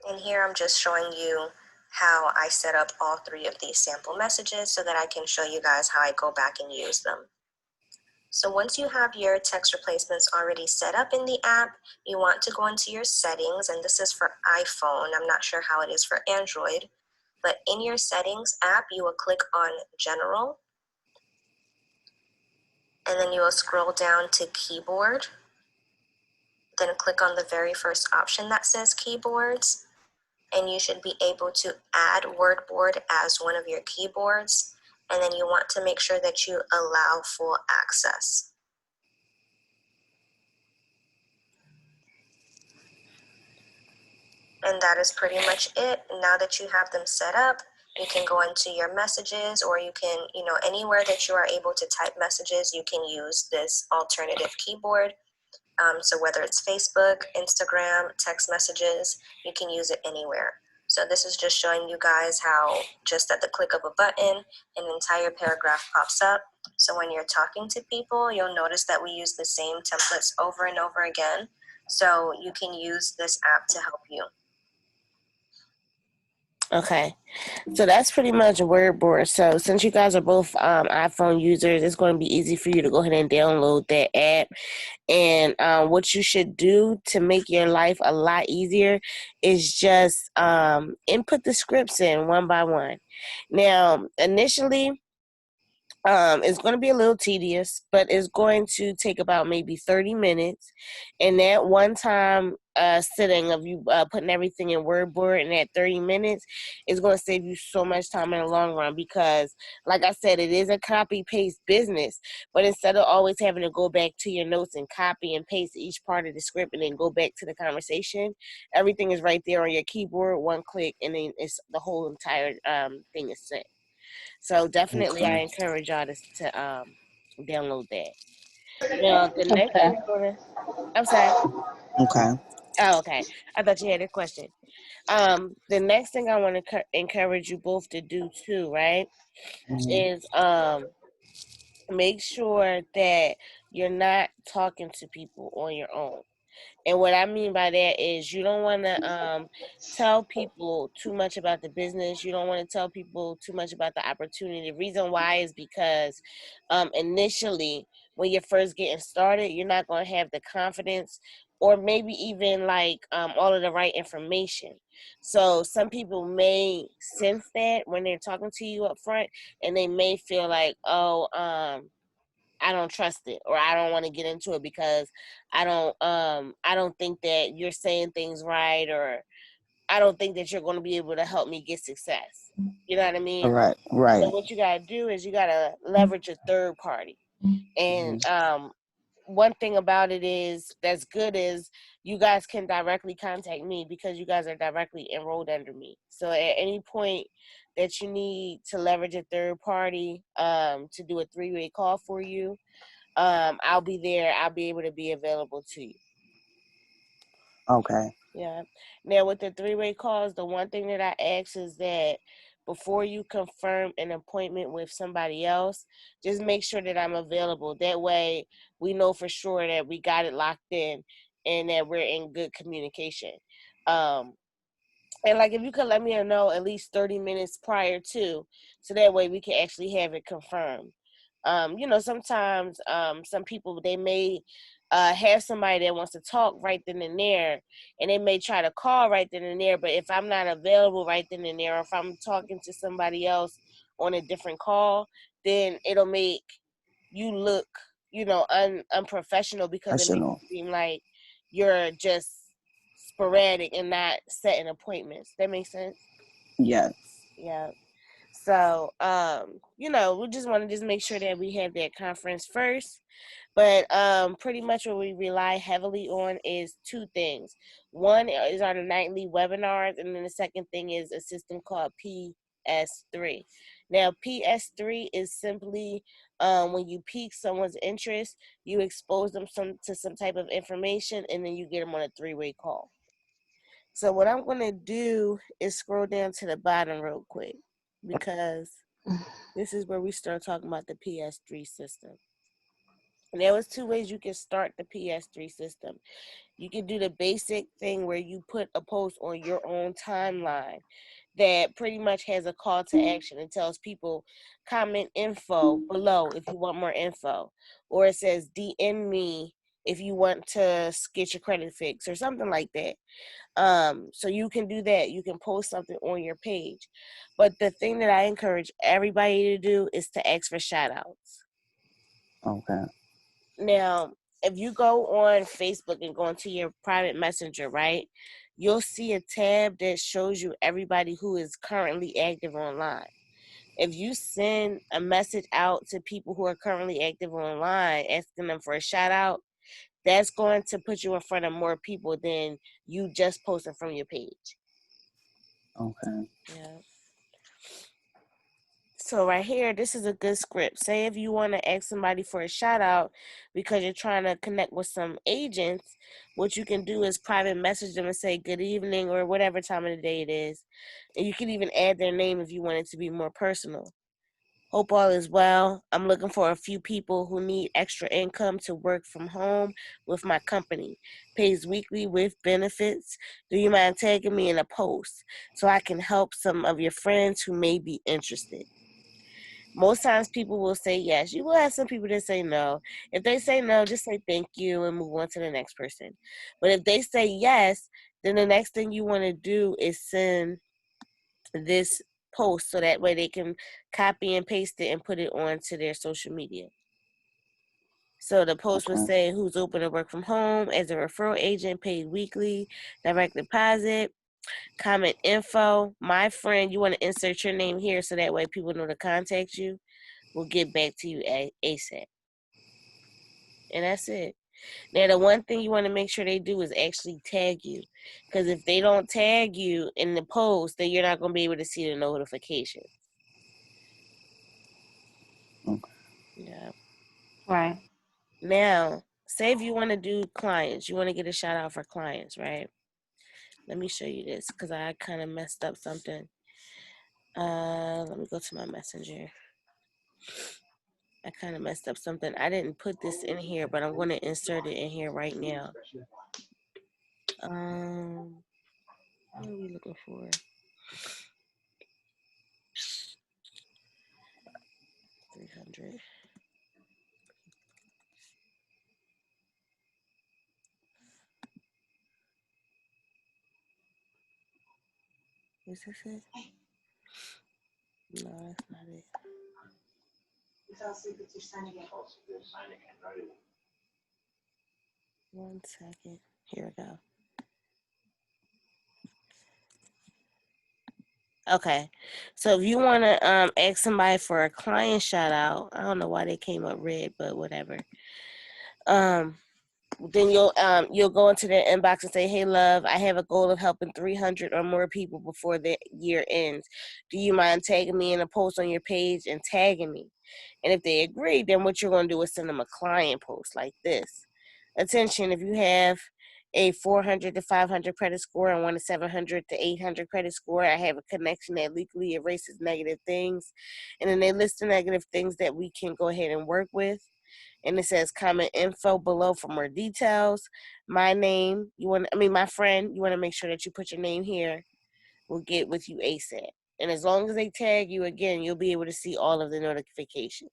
And here I'm just showing you how I set up all three of these sample messages so that I can show you guys how I go back and use them. So once you have your text replacements already set up in the app, you want to go into your settings, and this is for iPhone. I'm not sure how it is for Android, but in your settings app, you will click on General, and then you will scroll down to Keyboard, then click on the very first option that says Keyboards, and you should be able to add WordBoard as one of your keyboards, and then you want to make sure that you allow full access. And that is pretty much it. Now that you have them set up, you can go into your messages, or you can, anywhere that you are able to type messages, you can use this alternative keyboard. So whether it's Facebook, Instagram, text messages, you can use it anywhere. So this is just showing you guys how just at the click of a button, an entire paragraph pops up. So when you're talking to people, you'll notice that we use the same templates over and over again. So you can use this app to help you. Okay, so that's pretty much a WordBoard. So since you guys are both iPhone users, it's going to be easy for you to go ahead and download that app. And what you should do to make your life a lot easier is just input the scripts in one by one. Now, initially, it's going to be a little tedious, but it's going to take about maybe 30 minutes. And that one time sitting of you putting everything in WordBoard in that 30 minutes is going to save you so much time in the long run because, like I said, it is a copy-paste business. But instead of always having to go back to your notes and copy and paste each part of the script and then go back to the conversation, everything is right there on your keyboard, one click, and then it's the whole entire thing is set. So definitely, I encourage y'all to download that. Now, the next thing I'm sorry. Okay. Oh, okay. I thought you had a question. The next thing I want to encourage you both to do too, right, is make sure that you're not talking to people on your own. And what I mean by that is you don't want to tell people too much about the business. You don't want to tell people too much about the opportunity. The reason why is because initially, when you're first getting started, you're not going to have the confidence or maybe even like all of the right information. So some people may sense that when they're talking to you up front, and they may feel like, oh, I don't trust it, or I don't want to get into it because I don't think that you're saying things right, or I don't think that you're going to be able to help me get success. You know what I mean? Right. So Right. what you got to do is you got to leverage a third party. And one thing about it is that's good is you guys can directly contact me because you guys are directly enrolled under me. So at any point that you need to leverage a third party to do a 3-way call for you, I'll be there. I'll be able to be available to you. Okay. Yeah. Now with the 3-way calls, the one thing that I ask is that before you confirm an appointment with somebody else, just make sure that I'm available. That way we know for sure that we got it locked in and that we're in good communication. And like if you could let me know at least 30 minutes prior to, so that way we can actually have it confirmed. Sometimes some people, they may have somebody that wants to talk right then and there, and they may try to call right then and there, but if I'm not available right then and there, or if I'm talking to somebody else on a different call, then it'll make you look, unprofessional because it makes it seem like you're just sporadic and not setting appointments. That makes sense? Yes. Yeah. So, we just want to just make sure that we have that conference first. But pretty much what we rely heavily on is two things. One is our nightly webinars, and then the second thing is a system called PS3. Now, PS3 is simply when you pique someone's interest, you expose them to some type of information, and then you get them on a 3-way call. So what I'm going to do is scroll down to the bottom real quick because this is where we start talking about the PS3 system. And there was two ways you can start the PS3 system. You can do the basic thing where you put a post on your own timeline that pretty much has a call to action. It tells people comment info below if you want more info, or it says DM me if you want to get your credit fixed or something like that. So you can do that. You can post something on your page. But the thing that I encourage everybody to do is to ask for shout outs. Okay. Now, if you go on Facebook and go into your private messenger, right, you'll see a tab that shows you everybody who is currently active online. If you send a message out to people who are currently active online, asking them for a shout out, that's going to put you in front of more people than you just posting from your page. Okay. Yeah. So right here, this is a good script. Say if you want to ask somebody for a shout out because you're trying to connect with some agents, what you can do is private message them and say good evening or whatever time of the day it is. And you can even add their name if you want it to be more personal. Hope all is well. I'm looking for a few people who need extra income to work from home with my company. Pays weekly with benefits. Do you mind tagging me in a post so I can help some of your friends who may be interested? Most times people will say yes. You will have some people that say no. If they say no, just say thank you and move on to the next person. But if they say yes, then the next thing you want to do is send this post so that way they can copy and paste it and put it onto their social media. So the post would Okay. say who's open to work from home as a referral agent, paid weekly, direct deposit, comment info. My friend, you want to insert your name here so that way people know to contact you. We'll get back to you ASAP. And that's it. Now, the one thing you want to make sure they do is actually tag you. Because if they don't tag you in the post, then you're not going to be able to see the notification. Okay. Yeah. Right. Now, say if you want to do clients, you want to get a shout out for clients, right? Let me show you this because I kind of messed up something. Let me go to my messenger. I kind of messed up something. I didn't put this in here, but I'm going to insert it in here right now. What are we looking for? 300. Is this it? No, that's not it. One second. Here we go. Okay. So if you want to ask somebody for a client shout out, I don't know why they came up red, but whatever. Then you'll go into their inbox and say, "Hey, love, I have a goal of helping 300 or more people before the year ends. Do you mind tagging me in a post on your page and tagging me?" And if they agree, then what you're going to do is send them a client post like this. Attention, if you have a 400 to 500 credit score and want a 700 to 800 credit score, I have a connection that legally erases negative things. And then they list the negative things that we can go ahead and work with. And it says comment info below for more details. My name, my friend, you want to make sure that you put your name here. We'll get with you ASAP. And as long as they tag you again, you'll be able to see all of the notifications.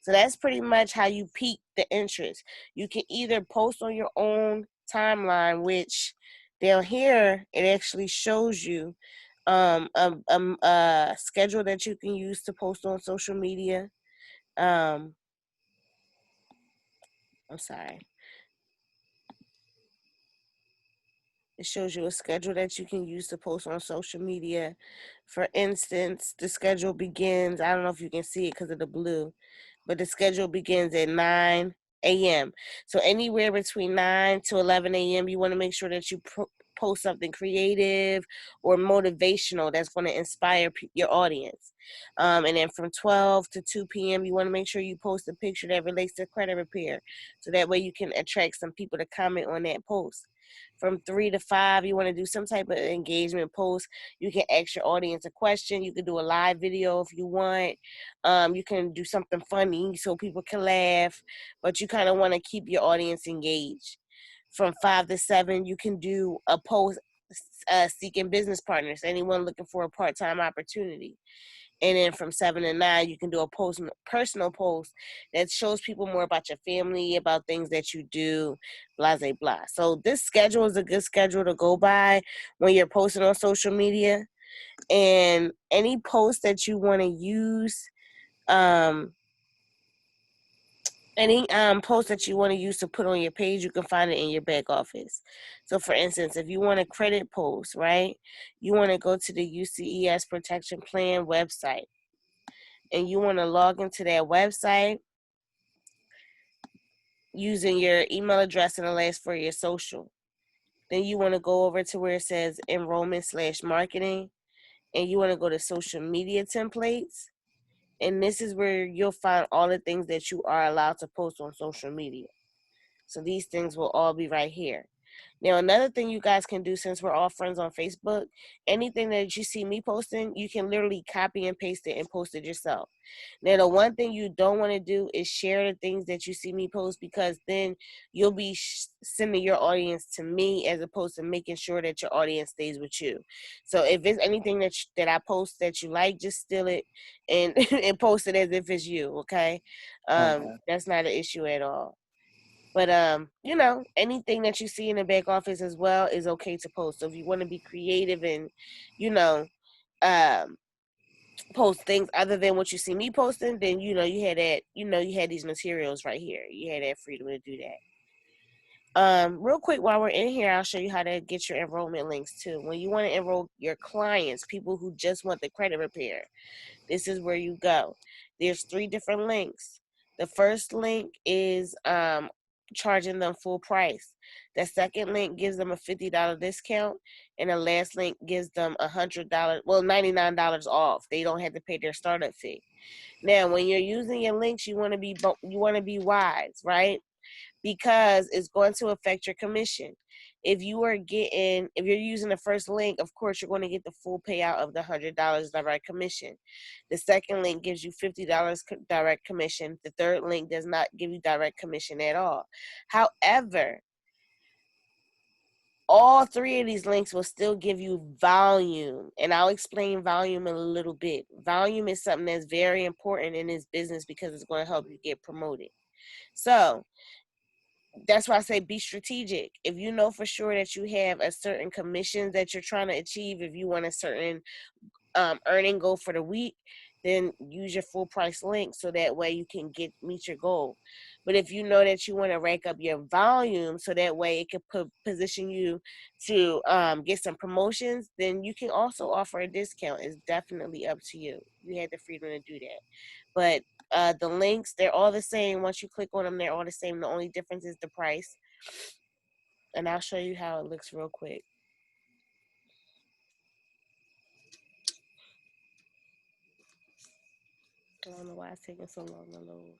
So that's pretty much how you pique the interest. You can either post on your own timeline, which down here it actually shows you a schedule that you can use to post on social media. I'm sorry. It shows you a schedule that you can use to post on social media. For instance, the schedule begins, I don't know if you can see it because of the blue, but the schedule begins at 9 a.m. So anywhere between 9 to 11 a.m., you want to make sure that you post something creative or motivational that's going to inspire your audience. And then from 12 to 2 p.m., you want to make sure you post a picture that relates to credit repair. So that way you can attract some people to comment on that post. From 3 to 5, you want to do some type of engagement post. You can ask your audience a question. You can do a live video if you want. You can do something funny so people can laugh, but you kind of want to keep your audience engaged. From 5 to 7, you can do a post seeking business partners, anyone looking for a part-time opportunity. And then from 7 to 9, you can do a personal post that shows people more about your family, about things that you do, blah, blah, blah. So this schedule is a good schedule to go by when you're posting on social media. And any post that you want to use, any post that you want to use to put on your page, you can find it in your back office. So for instance, if you want a credit post, right, you want to go to the UCES Protection Plan website, and you want to log into that website using your email address and the last for your social. Then you want to go over to where it says enrollment/marketing, and you want to go to social media templates. And this is where you'll find all the things that you are allowed to post on social media. So these things will all be right here. Now, another thing you guys can do, since we're all friends on Facebook, anything that you see me posting, you can literally copy and paste it and post it yourself. Now, the one thing you don't want to do is share the things that you see me post, because then you'll be sending your audience to me as opposed to making sure that your audience stays with you. So if it's anything that I post that you like, just steal it and, and post it as if it's you, okay? Okay. That's not an issue at all. But anything that you see in the back office as well is okay to post. So if you want to be creative and, um, post things other than what you see me posting, then you had that, you had these materials right here. You had that freedom to do that. Real quick, while we're in here, I'll show you how to get your enrollment links too. When you want to enroll your clients, people who just want the credit repair, this is where you go. There's 3 different links. The first link is charging them full price. The second link gives them a $50 discount, and the last link gives them $100, well, $99 off. They don't have to pay their startup fee. Now, when you're using your links, you want to be wise, right? Because it's going to affect your commission. If you're using the first link, of course, you're going to get the full payout of the $100 direct commission. The second link gives you $50 direct commission. The third link does not give you direct commission at all. However, all 3 of these links will still give you volume, and I'll explain volume in a little bit. Volume is something that's very important in this business because it's going to help you get promoted. So that's why I say be strategic. If you know for sure that you have a certain commission that you're trying to achieve, if you want a certain earning goal for the week, then use your full price link so that way you can meet your goal. But if you know that you want to rank up your volume so that way it can position you to get some promotions, then you can also offer a discount. It's definitely up to you. You have the freedom to do that. But the links, they're all the same. Once you click on them, they're all the same. The only difference is the price. And I'll show you how it looks real quick. I don't know why it's taking so long to load.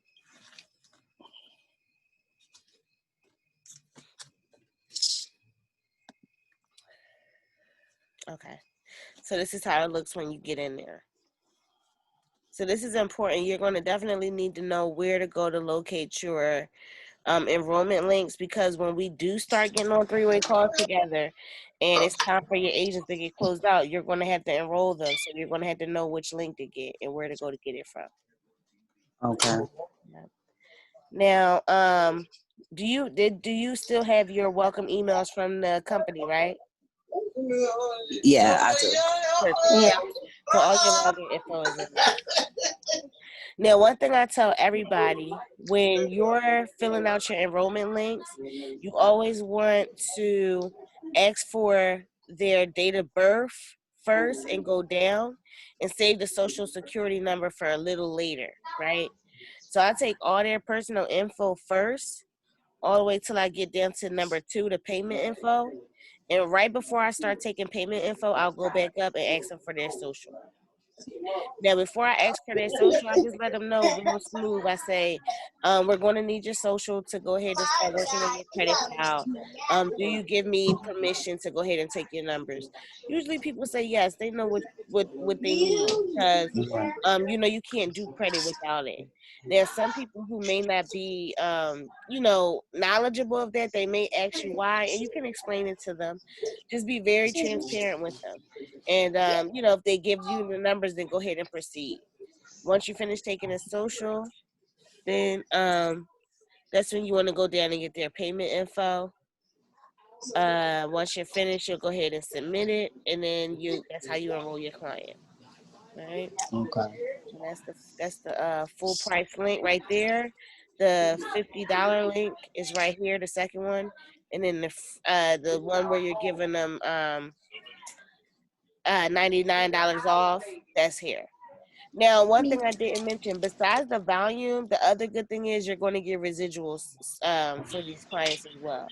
Okay. So this is how it looks when you get in there. So this is important. You're going to definitely need to know where to go to locate your enrollment links, because when we do start getting on 3-way calls together and it's time for your agents to get closed out, you're going to have to enroll them. So you're going to have to know which link to get and where to go to get it from. Okay. Now, do you still have your welcome emails from the company, right? Yeah, I do. Perfect. Yeah. So all your login info is in there. Now, one thing I tell everybody, when you're filling out your enrollment links, you always want to ask for their date of birth first and go down, and save the social security number for a little later, right? So I take all their personal info first, all the way till I get down to number 2, the payment info. And right before I start taking payment info, I'll go back up and ask them for their social. Now, before I ask for their social, I just let them know real smooth. I say, we're going to need your social to go ahead and start working on your credit file. Do you give me permission to go ahead and take your numbers? Usually people say yes. They know what they need because, Right. you can't do credit without it. There's some people who may not be, knowledgeable of that. They may ask you why, and you can explain it to them. Just be very transparent with them. And, if they give you the numbers, then go ahead and proceed. Once you finish taking a social, then that's when you want to go down and get their payment info. Once you're finished, you'll go ahead and submit it, and then that's how you enroll your client. All right. Okay. So that's the full price link right there. The $50 link is right here, the second one, and then the one where you're giving them $99 off, that's here. Now, one thing I didn't mention, besides the volume, the other good thing is you're going to get residuals for these clients as well.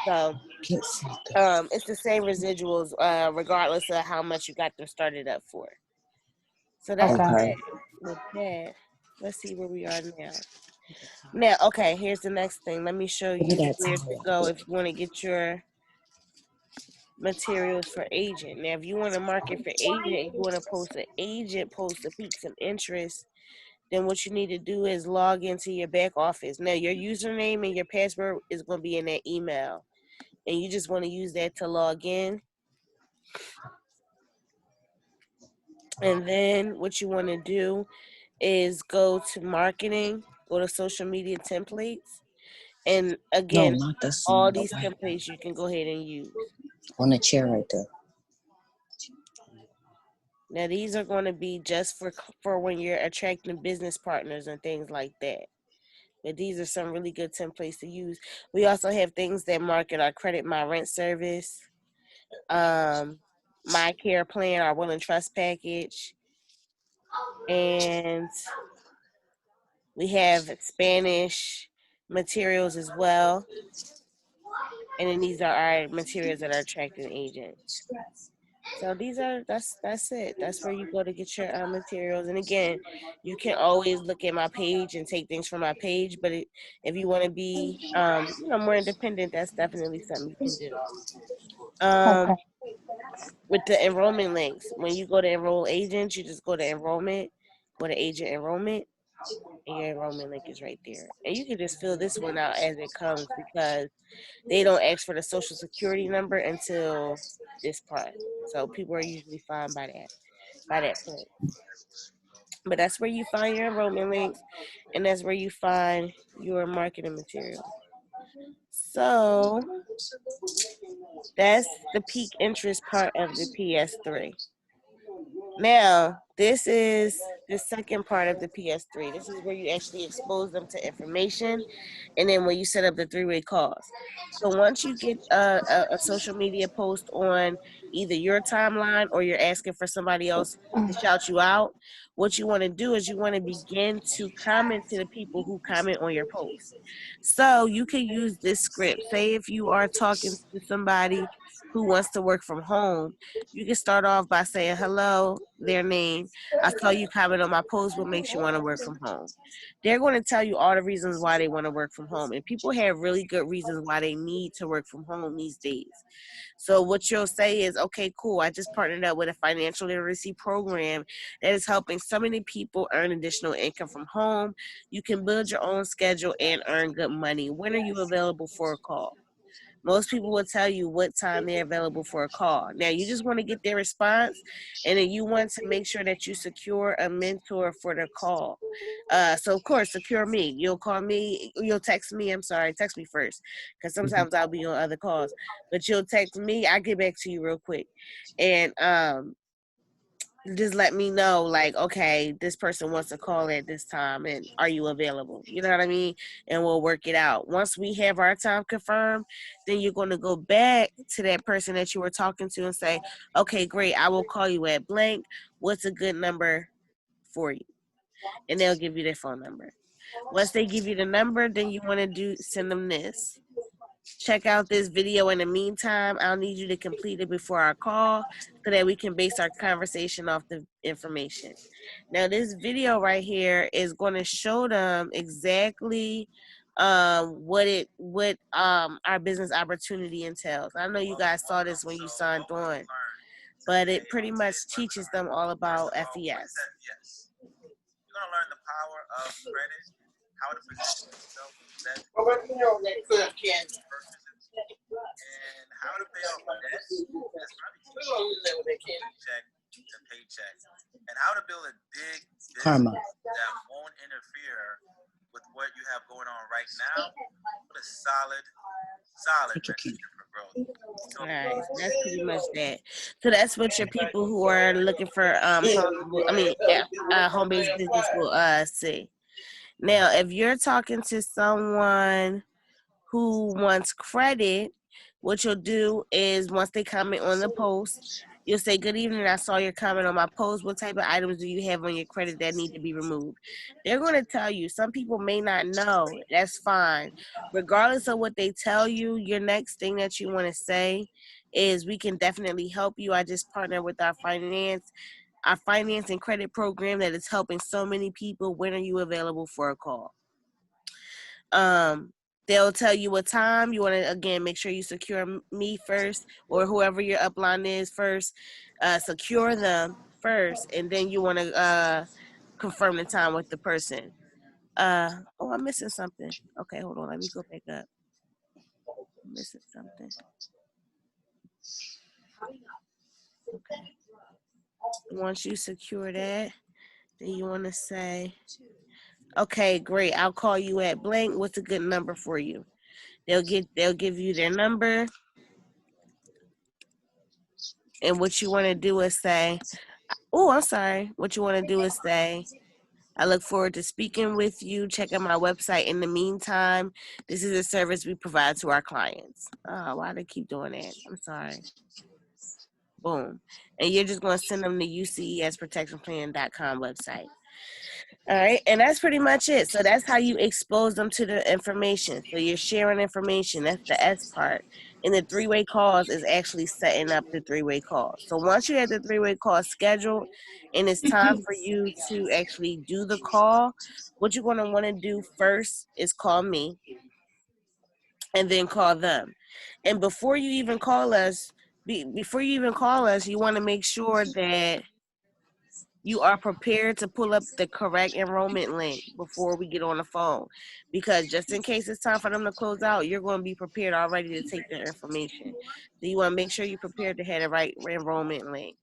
So it's the same residuals regardless of how much you got them started up for. So that's Okay. with that. Let's see where we are now. Now, okay, here's the next thing. Let me show you where to go if you want to get your materials for agent. Now, if you want to market for agent and you want to post an agent post to pique some interest, then what you need to do is log into your back office. Now, your username and your password is going to be in that email, and you just want to use that to log in. And then what you want to do is go to marketing, go to social media templates, and again, all these templates you can go ahead and use. On the chair right there. Now, these are going to be just for when you're attracting business partners and things like that. But these are some really good templates to use. We also have things that market our Credit My Rent service, My Care Plan, our Will and Trust package, and we have Spanish materials as well. And then these are our materials that are attracting agents. So that's it. That's where you go to get your materials. And again, you can always look at my page and take things from my page. But if you want to be, more independent, that's definitely something you can do. With the enrollment links, when you go to enroll agents, you just go to enrollment, go to agent enrollment, and your enrollment link is right there. And you can just fill this one out as it comes because they don't ask for the social security number until this part. So people are usually fine by that point. But that's where you find your enrollment links, and that's where you find your marketing material. So that's the peak interest part of the PS3. Now, this is the second part of the PS3. This is where you actually expose them to information, and then when you set up the three-way calls. So once you get a social media post on either your timeline or you're asking for somebody else to shout you out, what you want to do is you want to begin to comment to the people who comment on your post. So you can use this script. Say if you are talking to somebody who wants to work from home, you can start off by saying, hello, their name. I saw you comment on my post. What makes you want to work from home? They're going to tell you all the reasons why they want to work from home. And people have really good reasons why they need to work from home these days. So what you'll say is, okay, cool. I just partnered up with a financial literacy program that is helping so many people earn additional income from home. You can build your own schedule and earn good money. When are you available for a call? Most people will tell you what time they're available for a call. Now, you just want to get their response, and then you want to make sure that you secure a mentor for the call. So, of course, secure me. You'll call me. You'll text me. Text me first, because sometimes I'll be on other calls. But you'll text me. I'll get back to you real quick. And just let me know, like, okay, this person wants to call at this time, and are you available? You know what I mean? And we'll work it out. Once we have our time confirmed, then you're going to go back to that person that you were talking to and say, okay, great, I will call you at blank. What's a good number for you? And they'll give you their phone number. Once they give you the number, then you want to send them this. check out this video in the meantime. I'll need you to complete it before our call so that we can base our conversation off the information. Now, this video right here is going to show them exactly what our business opportunity entails. I know you guys saw this when you signed on, but it pretty much teaches them all about FES. You're gonna learn the power of credit, how to protect yourself from debt, and how to pay off debt. That's probably paycheck to paycheck, and how to build a big business Karma. that won't interfere with what you have going on right now. With a solid Take your recipe for growth. So, All right, that's pretty much that. So that's what your people who are looking for home-based business will see. Now, if you're talking to someone who wants credit, what you'll do is once they comment on the post, you'll say, "Good evening, I saw your comment on my post. What type of items do you have on your credit that need to be removed?" They're going to tell you. Some people may not know. That's fine. Regardless of what they tell you, your next thing that you want to say is, "We can definitely help you. I just partnered with our finance and credit program that is helping so many people. When are you available for a call?" They'll tell you what time. You want to, again, make sure you secure me first, or whoever your upline is first. Secure them first, and then you want to confirm the time with the person. I'm missing something. Okay, hold on. Let me go back up. I'm missing something. Okay. Once you secure that, then you want to say, "Okay, great. I'll call you at blank. What's a good number for you?" They'll give you their number, and what you want to do is say, What you want to do is say, "I look forward to speaking with you. Check out my website. In the meantime, this is a service we provide to our clients." Oh, why do they keep doing that? I'm sorry. Boom. And you're just going to send them to ucesprotectionplan.com website. All right, and that's pretty much it. So that's how you expose them to the information. So you're sharing information. That's the S part. And the three-way calls is actually setting up the three-way calls. So once you have the three-way call scheduled and it's time for you to actually do the call, what you're going to want to do first is call me and then call them. And before you even call us, you want to make sure that you are prepared to pull up the correct enrollment link before we get on the phone, because just in case it's time for them to close out, you're going to be prepared already to take their information. So you want to make sure you're prepared to have the right enrollment link.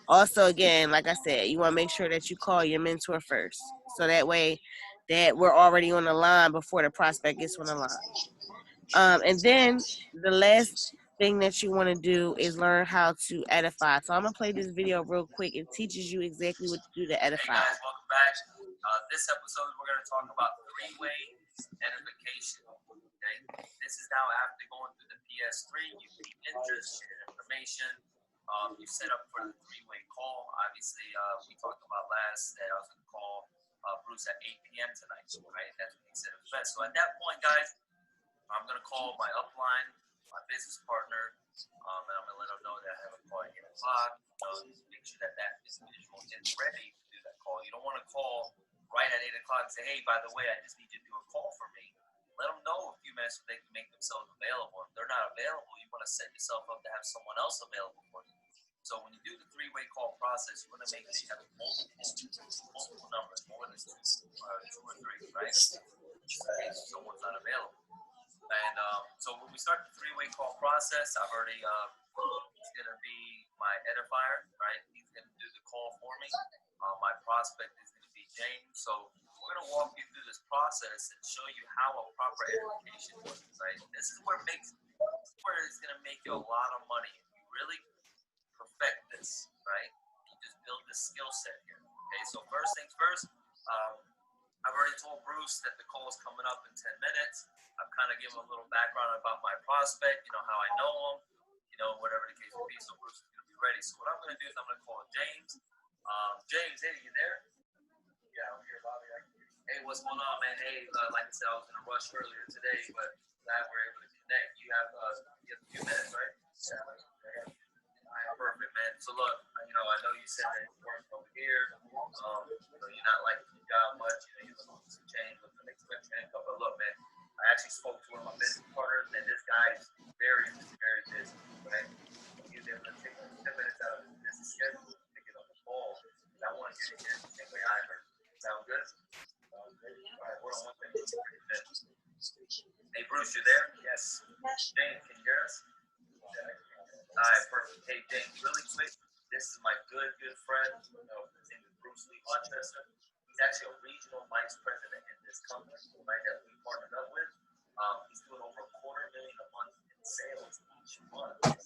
Also, again, like I said, you want to make sure that you call your mentor first, so that way that we're already on the line before the prospect gets on the line. And then the last thing that you want to do is learn how to edify. So I'm going to play this video real quick. It teaches you exactly what to do to edify. hey guys, welcome back. This episode, we're going to talk about three-way edification. Okay, this is now after going through the PS3. You keep interest, share information. You set up for the three-way call. Obviously, we talked about last that I was going to call Bruce at 8 p.m. tonight. Right, that's what he said it was best. So at that point, guys, I'm going to call my upline, my business partner, and I'm going to let them know that I have a call at 8 o'clock. Make sure that individual is ready to do that call. You don't want to call right at 8 o'clock and say, "Hey, by the way, I just need you to do a call for me." Let them know a few minutes so they can make themselves available. If they're not available, you want to set yourself up to have someone else available for you. So when you do the three-way call process, you want to make sure you have multiple numbers, more than two or three, right? In case someone's not available. And so when we start the three-way call process, I've already, he's going to be my edifier, right? He's going to do the call for me. My prospect is going to be James. So we're going to walk you through this process and show you how a proper edification works, right? This is where it's going to make you a lot of money. If you really perfect this, right? You just build this skill set here. Okay, so first things first, I've already told Bruce that the call is coming up in 10 minutes. I've kind of given a little background about my prospect, how I know him, whatever the case may be. So Bruce is going to be ready. So what I'm going to do is I'm going to call James. James, hey, you there? Yeah, I'm here, Bobby. Hey, what's going on, man? Hey, like I said, I was in a rush earlier today, but glad we're able to connect. You you have a few minutes, right? All right, perfect, man. So look, I know you said that you're working over here. You're not liking your job much. You're looking for some change, looking to make some extra income. But look, man, I actually spoke to one of my business partners, and this guy is very, very busy, right? He's able to take 10 minutes out of his business schedule to get on the phone. And I want you to hear the same way I heard. Sound good? All right, hold on one second. Hey, Bruce, you there? Yes. James, can you hear us? All right, perfect. Hey, James, really quick, this is my good friend. His name is Bruce Lee Manchester. He's actually a regional vice president in this company, right, that we partnered up with. He's doing over $250,000 a month in sales each month. And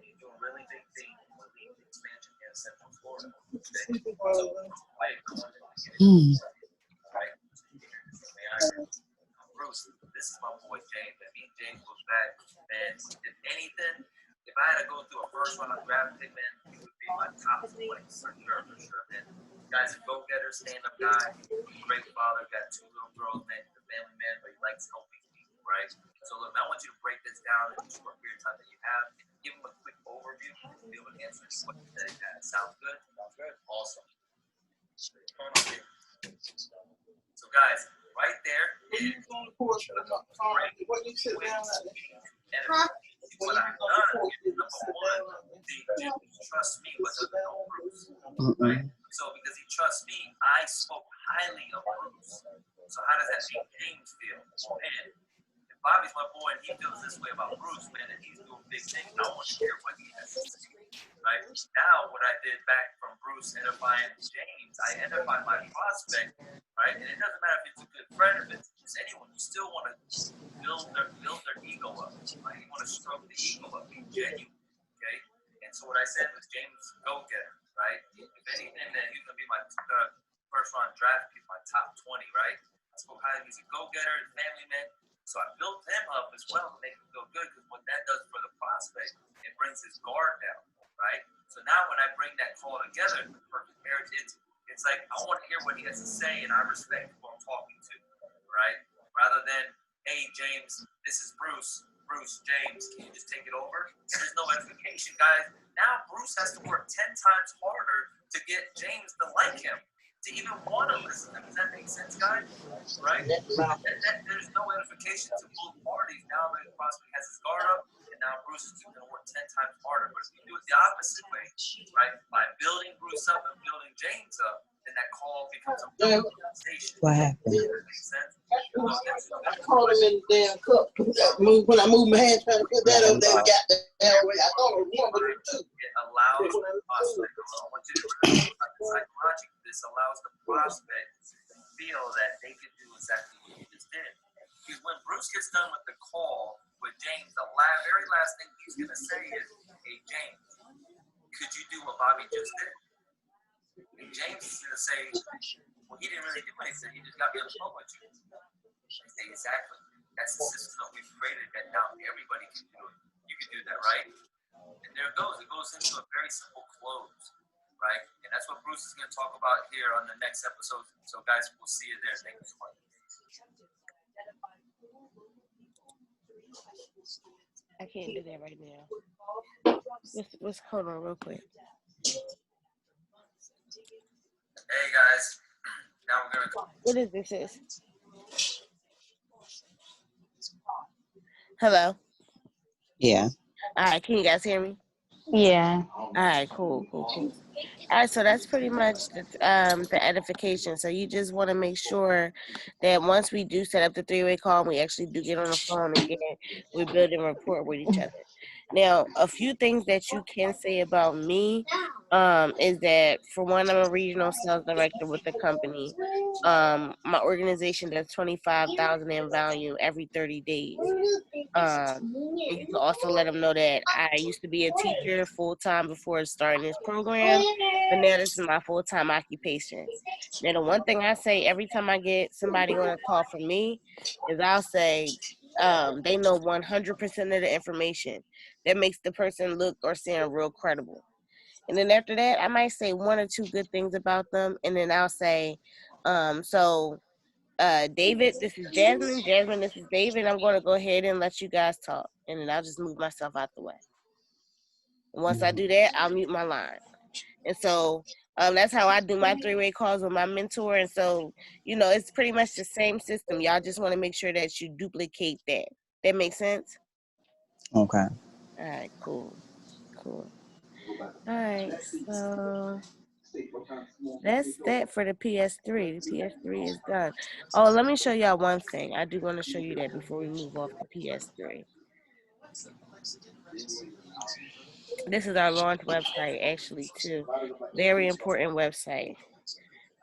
he's doing really big things with the expansion here in Central Florida. Okay? So, right, right? Bruce, this is my boy James, and me and James goes back. And if anything, if I had to go through a first round draft pick, man, he would be my top 20 for sure, man. The guy's a go-getter, stand-up guy, great father, got 2 little girls, man. He's a family man, but he likes helping people, right? So look, I want you to break this down in a short period of time that you have. Give him a quick overview to be able to answer any questions that he has. Sounds good? Sounds good. Awesome. So guys, right there is what I've done is number one, he trusts me with the Bruce, right? So because he trusts me, I spoke highly of Bruce. So how does that make James feel? Man, if Bobby's my boy and he feels this way about Bruce, man, and he's doing big things, I want to hear what he has to say. Right? Now, what I did back from Bruce identifying James, I identified my prospect, right? And it doesn't matter if it's a good friend, if it's just anyone, you still want to build their ego up, right? You want to stroke the ego up, be genuine, okay? And so what I said was James go-getter, right? If anything, then he's going to be my first round draft pick, my top 20, right? I spoke highly, he's a go-getter, family man. So I built him up as well to make him feel good, because what that does for the prospect, it brings his guard down. Right? So now when I bring that call together, perfect marriage, it's like I want to hear what he has to say, and I respect who I'm talking to, right? Rather than, hey, James, this is Bruce. Bruce, James, can you just take it over? There's no edification, guys. Now Bruce has to work 10 times harder to get James to like him, to even want to listen to him. Does that make sense, guys? Right? There's no edification to both parties. Now the prospect has his guard up, and now Bruce is going to work 10 times harder. But if you do it the opposite way, right, by building Bruce up and building James up, then that call becomes a real conversation. What happened? Does that make sense? I called him in the damn cup. When I moved my hand trying to put that over there, got the hell away. I thought it was one, but it was 2. It allows the prospect, I want you to remember, psychologically, this allows the prospect to feel that they can do exactly what you just did. Because when Bruce gets done with the call with James, the very last thing he's going to say is, hey, James, could you do what Bobby just did? And James is going to say, well, he didn't really do anything. He just got me on the phone with you. I say, exactly. That's the system that we've created that now everybody can do it. You can do that, right? And there it goes. It goes into a very simple close, right? And that's what Bruce is going to talk about here on the next episode. So, guys, we'll see you there. Thank you so much. I can't do that right now. Let's hold on real quick. Hey, guys. Now we're going to go. What is this? Hello? Yeah. All right, can you guys hear me? Yeah. All right, cool. All right, so that's pretty much the edification. So you just want to make sure that once we do set up the 3-way call, we actually do get on the phone and we're building rapport with each other. Now, a few things that you can say about me is that, for one, I'm a regional sales director with the company. My organization does $25,000 in value every 30 days. And you can also let them know that I used to be a teacher full-time before starting this program, but now this is my full-time occupation. Now, the one thing I say every time I get somebody on a call from me is I'll say they know 100% of the information. That makes the person look or sound real credible. And then after that, I might say 1 or 2 good things about them, and then I'll say, so David, this is Jasmine. Jasmine, this is David. I'm going to go ahead and let you guys talk, and then I'll just move myself out the way. And once I do that, I'll mute my line. And so that's how I do my three-way calls with my mentor. And so, you know, it's pretty much the same system. Y'all just want to make sure that you duplicate that. That makes sense? Okay. All right, cool. Cool. All right, so that's that for the PS3. The PS3 is done. Oh, let me show y'all one thing. I do want to show you that before we move off the PS3. This is our launch website, actually, too. Very important website.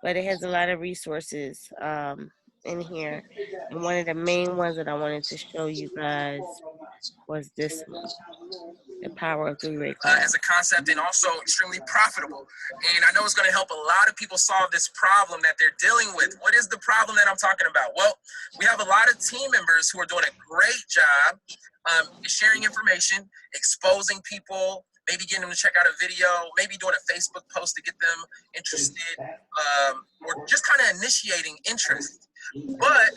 But it has a lot of resources in here. And one of the main ones that I wanted to show you guys was this one, the power of three-way calls. As a concept, and also extremely profitable. And I know it's going to help a lot of people solve this problem that they're dealing with. What is the problem that I'm talking about? Well, we have a lot of team members who are doing a great job sharing information, exposing people, maybe getting them to check out a video, maybe doing a Facebook post to get them interested, or just kind of initiating interest. But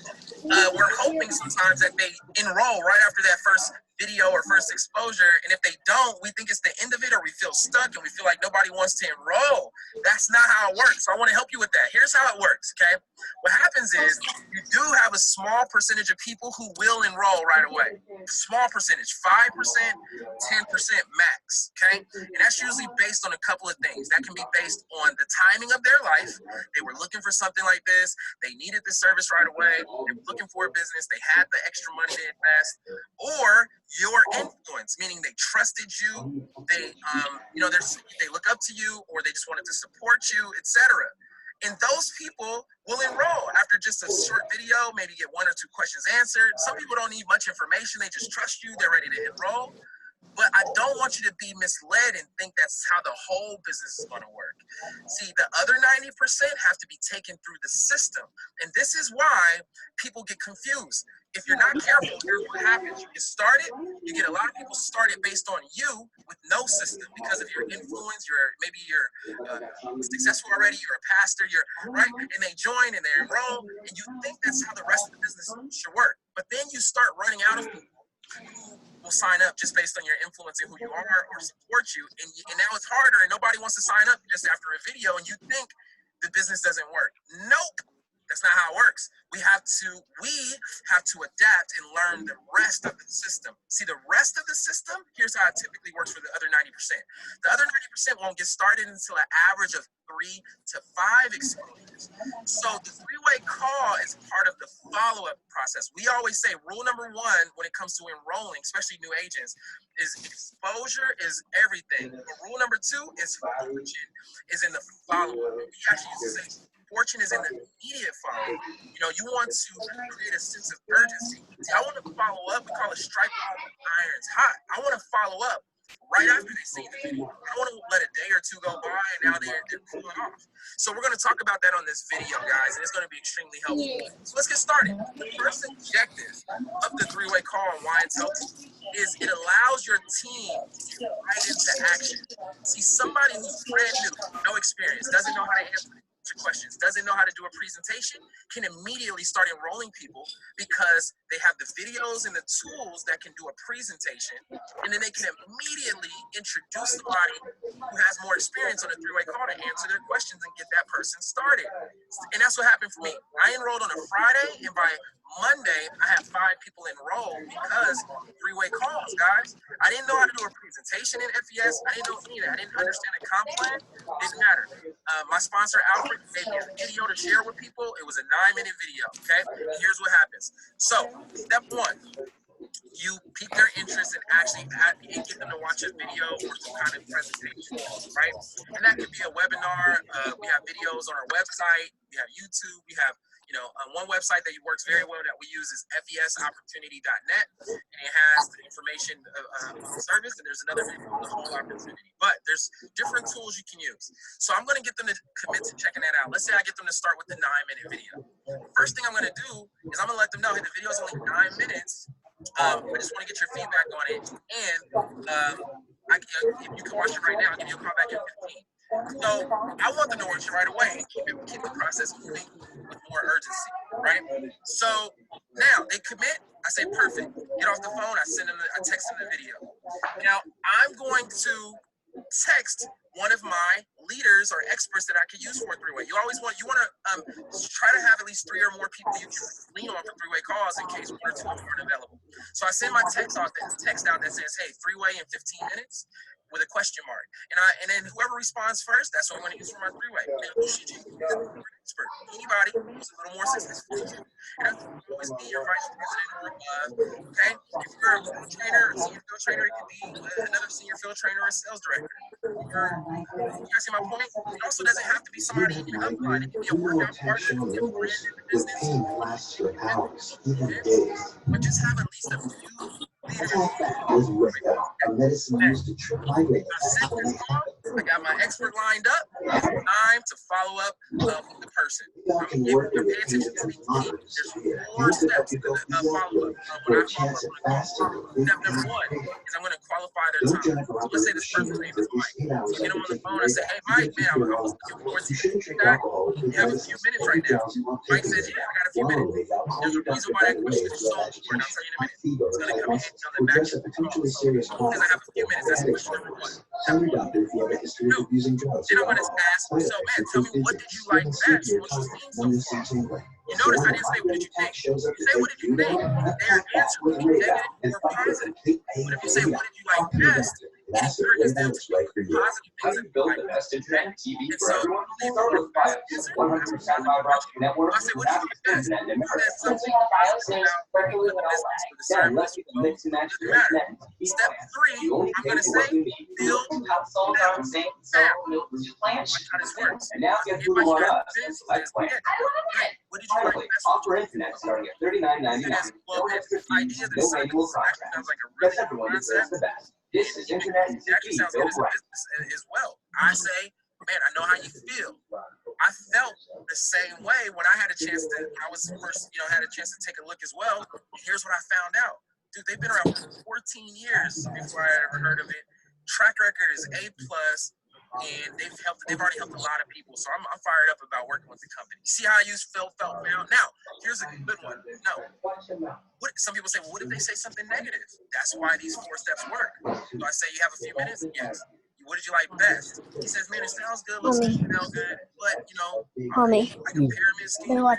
we're hoping sometimes that they enroll right after that first video or first exposure, and if they don't, we think it's the end of it, or we feel stuck and we feel like nobody wants to enroll. That's not how it works. So I want to help you with that. Here's how it works, okay? What happens is you do have a small percentage of people who will enroll right away. Small percentage, 5%, 10% max, okay? And that's usually based on a couple of things. That can be based on the timing of their life. They were looking for something like this. They needed the service right away. They were looking for a business. They had the extra money to invest. Or your influence, meaning they trusted you, they they look up to you, or they just wanted to support you, etc. And those people will enroll after just a short video, maybe get 1 or 2 questions answered. Some people don't need much information, they just trust you, they're ready to enroll. But I don't want you to be misled and think that's how the whole business is going to work. See, the other 90% have to be taken through the system. And this is why people get confused. If you're not careful, here's what happens. You get started, you get a lot of people started based on you with no system because of your influence, maybe you're successful already, you're a pastor, you're right, and they join and they enroll, and you think that's how the rest of the business should work. But then you start running out of people who will sign up just based on your influence and who you are or support you. And now it's harder and nobody wants to sign up just after a video and you think the business doesn't work. Nope. That's not how it works. We have to adapt and learn the rest of the system. See, the rest of the system, here's how it typically works for the other 90%. The other 90% won't get started until an average of 3 to 5 exposures. So the three-way call is part of the follow-up process. We always say rule number 1 when it comes to enrolling, especially new agents, is exposure is everything. But rule number 2 is fortune is in the follow-up. We actually use to say fortune is in the immediate follow-up. You know, you want to create a sense of urgency. See, I want to follow up. We call it strike while the iron's hot. I want to follow up right after they see the video. I don't want to let a day or 2 go by and now they're cooling off. So we're going to talk about that on this video, guys, and it's going to be extremely helpful. So let's get started. The first objective of the three-way call and why it's helpful is it allows your team to get right into action. See, somebody who's brand new, no experience, doesn't know how to answer questions, doesn't know how to do a presentation, can immediately start enrolling people because they have the videos and the tools that can do a presentation, and then they can immediately introduce somebody who has more experience on a three-way call to answer their questions and get that person started. And that's what happened for me. I enrolled on a Friday, and by Monday, I had 5 people enrolled because three-way calls, guys. I didn't know how to do a presentation in FES. I didn't know any of that. I didn't understand the comp plan. Didn't matter. My sponsor, Alfred, gave me a video to share with people. It was a 9-minute video, okay? And here's what happens. So, step 1. You pique their interest and actually get them to watch a video or some kind of presentation, right? And that could be a webinar. We have videos on our website. We have YouTube. We have, one website that works very well that we use is fesopportunity.net, and it has the information of the service, and there's another video on the whole opportunity. But there's different tools you can use. So I'm going to get them to commit to checking that out. Let's say I get them to start with the 9-minute video. First thing I'm going to do is I'm going to let them know, hey, the video is only 9 minutes. I just want to get your feedback on it, and if you can watch it right now, I'll give you a call back in 15. So I want them to watch it right away and keep the process moving with more urgency. right? So now they commit. I say, perfect. Get off the phone. I text them the video. Now I'm going to text one of my leaders or experts that I could use for a three-way. You want to try to have at least 3 or more people you can lean on for three-way calls in case 1 or 2 aren't available. So I send my text out that says, hey, three-way in 15 minutes with a question mark. And then whoever responds first, that's what I'm going to use for my three-way. And who should you use as an expert? Anybody who's a little more successful than you. And that's always be your vice president or above. Okay? If you're a field trainer, a senior field trainer, it could be another senior field trainer or a sales director. You guys see my point? It also doesn't have to be somebody in your upline. It can be a workout partner, it can be a friend in the business. But just have at least a few leaders. I got my expert lined up. It's time to follow up with the person. Pay attention to the key. There's 4 steps to the follow-up. When I follow up, step number 1 is I'm going to qualify their time. So let's say this person's name is Mike. So get him on the phone. I say, hey, Mike, man, I was looking forward to you. You have a few minutes right now. Mike says, yeah, I got a few minutes. There's a reason why that question is so important. I'll tell you in a minute. It's going to come in on the back end of the call. So because I have a few minutes, that's question number 1. Then I'm going to ask, so man, tell me, what did you like best? What you've seen so far? You notice I didn't say, what did you think? You say, what did you think? Their answer will be negative or positive. But if you say, what did you like best? It encourages them to look for positive things that you like best. And so, leave a positive answer. I say, what did you like best? You said something positive about the business or the service. Well, it doesn't matter. Step 3, I'm going to say, build them down. Watch how this works. If I hear this, what did you like best? Offer internet starting at $39.99. Well, this idea that actually sounds like a really good concept. This is internet and It actually sounds good as a business as well. I say, man, I know how you feel. I felt the same way when I had a chance to, when I was first, had a chance to take a look as well. And here's what I found out. Dude, they've been around for 14 years before I ever heard of it. Track record is A+, and they've already helped a lot of people. So I'm fired up about working with the company. See how I use felt now? Now, here's a good one. No. Some people say, well, what if they say something negative? That's why these 4 steps work. So I say, you have a few minutes? Yes. What did you like best? He says, man, it sounds good, looks good, smells good, but Homie, like a pyramid scheme, right?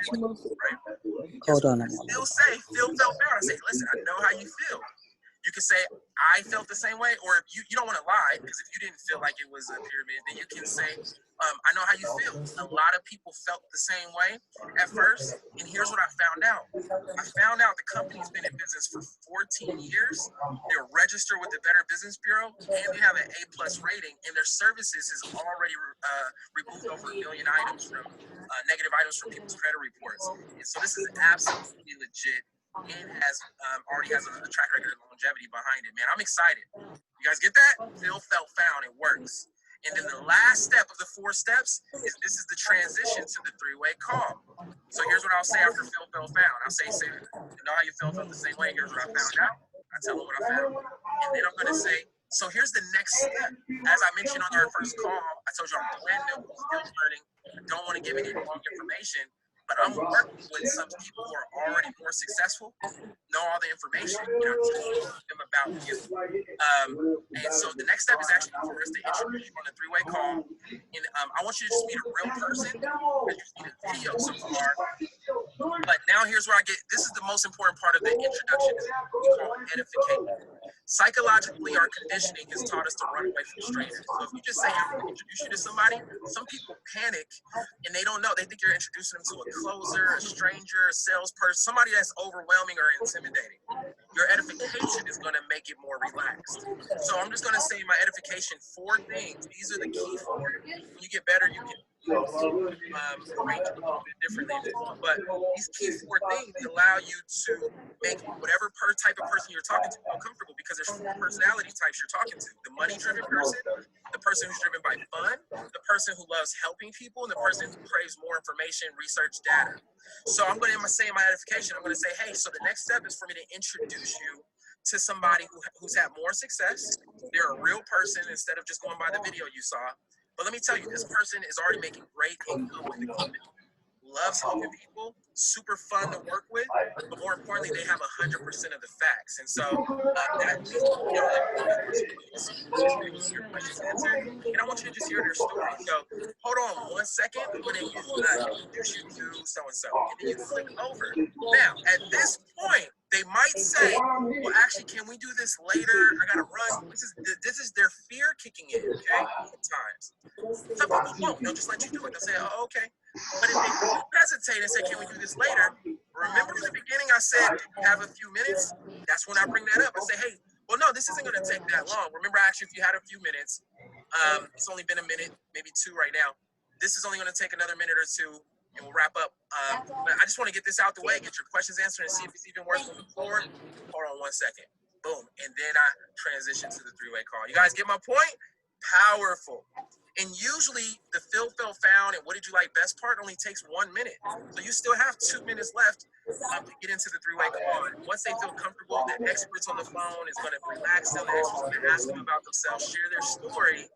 hold on. Still say, felt down. I say, listen, I know how you feel. You can say, I felt the same way, or if you don't want to lie, because if you didn't feel like it was a pyramid, then you can say, I know how you feel. A lot of people felt the same way at first, and here's what I found out. I found out the company's been in business for 14 years. They're registered with the Better Business Bureau, and they have an A+ rating, and their services has already removed over 1 million items from negative items from people's credit reports. And so this is absolutely legit. And already has a track record of longevity behind it, man. I'm excited. You guys get that? Feel, felt, found. It works. And then the last step of the 4 steps is this is the transition to the 3-way call. So here's what I'll say after feel, felt, found. I'll say, you know how you felt the same way. Here's what I found out. I tell them what I found. And then I'm going to say, so here's the next step. As I mentioned on our first call, I told you I'm brand new, still learning. I don't want to give any wrong information. But I'm working with some people who are already more successful, know all the information, telling them about you. And so the next step is actually for us to introduce you on a 3-way call. And I want you to just meet a real person. You've seen a video so far. But now here's where this is the most important part of the introduction, is what we call edification. Psychologically, our conditioning has taught us to run away from strangers. So if you just say, I'm going to introduce you to somebody, some people panic and they don't know. They think you're introducing them to a closer, a stranger, a salesperson, somebody that's overwhelming or intimidating. Your edification is going to make it more relaxed. So I'm just going to say my edification 4 things. These are the key 4. When you get better, you can arrange it a little bit differently. But these key 4 things allow you to make whatever type of person you're talking to feel comfortable, because there's 4 personality types you're talking to. The money-driven person, the person who's driven by fun, the person who loves helping people, and the person who craves more information, research, data. So I'm going to say in my edification, I'm going to say, hey, so the next step is for me to introduce you to somebody who's had more success. They're a real person instead of just going by the video you saw. But let me tell you, this person is already making great income with the company. loves helping people, super fun to work with, but more importantly, they have 100% of the facts. And so that means, your questions answered, and I want you to just hear their story. So hold on 1 second. I'm going to introduce you to so-and-so, and then you click over. Now, at this point, they might say, well, actually, can we do this later? I got to run. This is their fear kicking in, okay? Sometimes. Some people won't. They'll just let you do it. They'll say, oh, okay. But if they do hesitate and say, can we do this later? Remember in the beginning I said, have a few minutes? That's when I bring that up and say, hey, well, no, this isn't going to take that long. Remember, I asked you if you had a few minutes. It's only been a minute, maybe 2 right now. This is only going to take another minute or 2, and we'll wrap up. But I just want to get this out the way, get your questions answered, and see if it's even worth moving forward. Hold on 1 second. Boom. And then I transition to the 3-way call. You guys get my point? Powerful. And usually the Phil felt found and what did you like best part only takes 1 minute. So you still have 2 minutes left to get into the 3-way call. And once they feel comfortable, the experts on the phone is going to relax them. The experts going to ask them about themselves, share their story,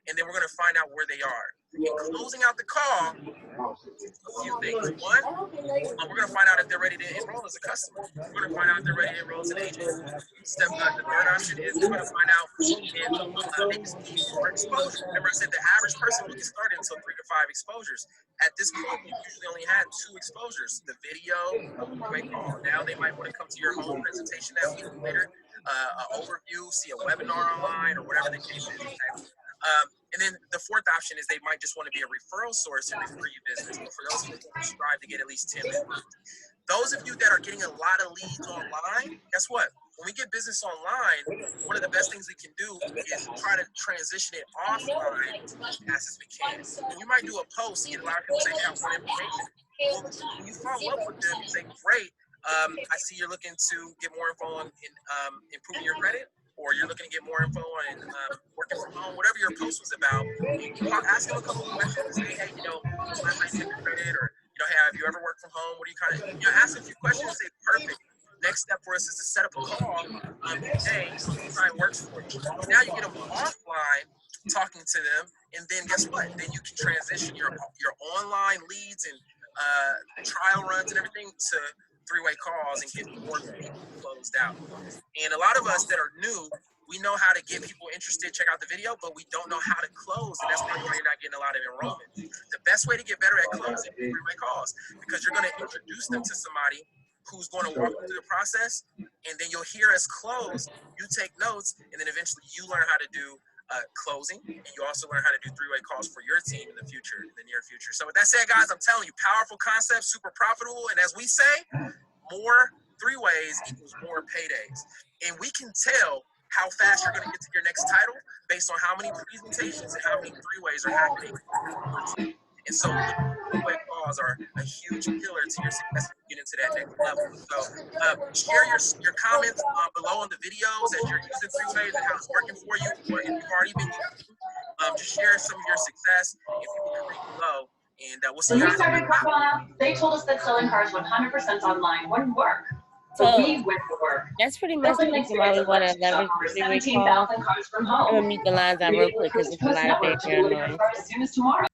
and then we're going to find out where they are. In closing out the call, a few things. One, we're going to find out if they're ready to enroll as a customer. We're going to find out if they're ready to enroll as an agent. The third option is we're going to find out if they just need more exposure. Remember I said the average person will get started until 3 to 5 exposures. At this point, you usually only had 2 exposures, the video, a 3-way call. Now they might want to come to your home presentation that week later, an overview, see a webinar online or whatever the case is. And then the fourth option is they might just want to be a referral source and refer you business. But for those of you who strive to get at least 10 members, those of you that are getting a lot of leads online, guess what? When we get business online, one of the best things we can do is try to transition it offline as fast as we can. And we might do a post and get a lot of people say, hey, I want information. Well, when you follow up with them, you say, great, I see you're looking to get more info on improving your credit, or you're looking to get more info on working from home, whatever your post was about. Ask them a couple of questions. Say, hey, last night you took your credit, or hey, have you ever worked from home? What do you kind of, ask a few questions. Say, perfect. Next step for us is to set up a call. Hey, time works for you. Now you get them offline, talking to them, and then guess what? Then you can transition your online leads and trial runs and everything to 3-way calls and get more people closed out. And a lot of us that are new, we know how to get people interested, check out the video, but we don't know how to close, and that's probably why you're not getting a lot of enrollment. The best way to get better at closing is 3-way calls, because you're going to introduce them to somebody who's going to walk them through the process, and then you'll hear us close, you take notes, and then eventually you learn how to do closing, and you also learn how to do 3-way calls for your team in the future, in the near future. So with that said, guys, I'm telling you, powerful concept, super profitable, and as we say, more 3-ways equals more paydays. And we can tell how fast you're going to get to your next title based on how many presentations and how many 3-ways are happening. And so 3-way calls are a huge pillar to your success to get into that next level. So share your comments below on the videos as you're using 3-ways and how it's working for you, or if you've already been using them. Just share some of your success, and people can read below. And we'll see you guys. When we started Carvana, they told us that selling cars 100% online wouldn't work. So we went to work. That's pretty much the reason why we want to leverage the 3-way call. I'm going to mute the lines out real quick because it's a lot of background noise. As soon as tomorrow.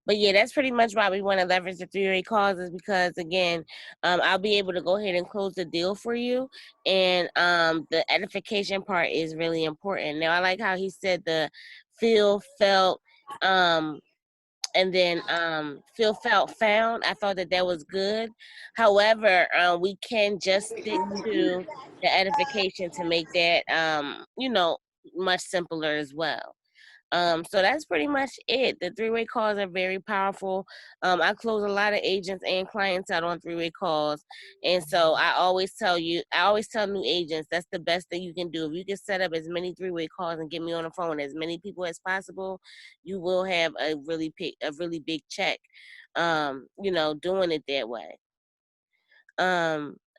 But yeah, that's pretty much why we want to leverage the 3-way calls, is because, again, I'll be able to go ahead and close the deal for you. And the edification part is really important. Now, I like how he said the feel, felt, and then feel, felt, found. I thought that was good. However, we can just stick to the edification to make that, much simpler as well. So that's pretty much it. The 3-way calls are very powerful. I close a lot of agents and clients out on 3-way calls. And so I always tell new agents, that's the best thing you can do. If you can set up as many 3-way calls and get me on the phone with as many people as possible, you will have a really big check, doing it that way.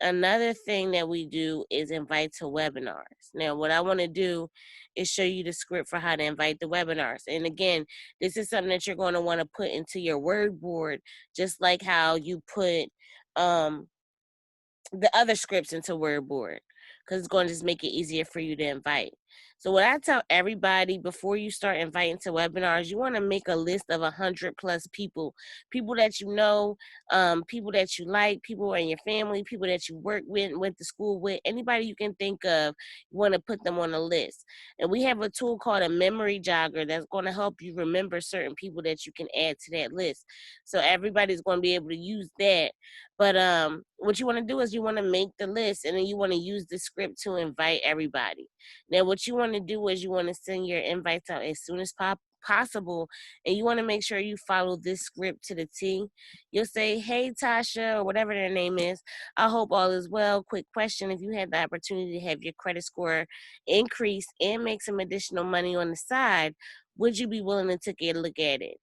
Another thing that we do is invite to webinars. Now, what I want to do is show you the script for how to invite the webinars. And again, this is something that you're going to want to put into your word board, just like how you put the other scripts into word board, because it's going to just make it easier for you to invite. So what I tell everybody before you start inviting to webinars, you want to make a list of 100 plus people that you know, people that you like, people in your family, people that you work with, went to school with, anybody you can think of, you want to put them on a list. And we have a tool called a memory jogger that's going to help you remember certain people that you can add to that list. So everybody's going to be able to use that. But what you want to do is you want to make the list, and then you want to use the script to invite everybody. Now, what you want to do is you want to send your invites out as soon as possible, and you want to make sure you follow this script to the T. You'll say, hey, Tasha, or whatever their name is. I hope all is well. Quick question. If you had the opportunity to have your credit score increase and make some additional money on the side, would you be willing to take a look at it?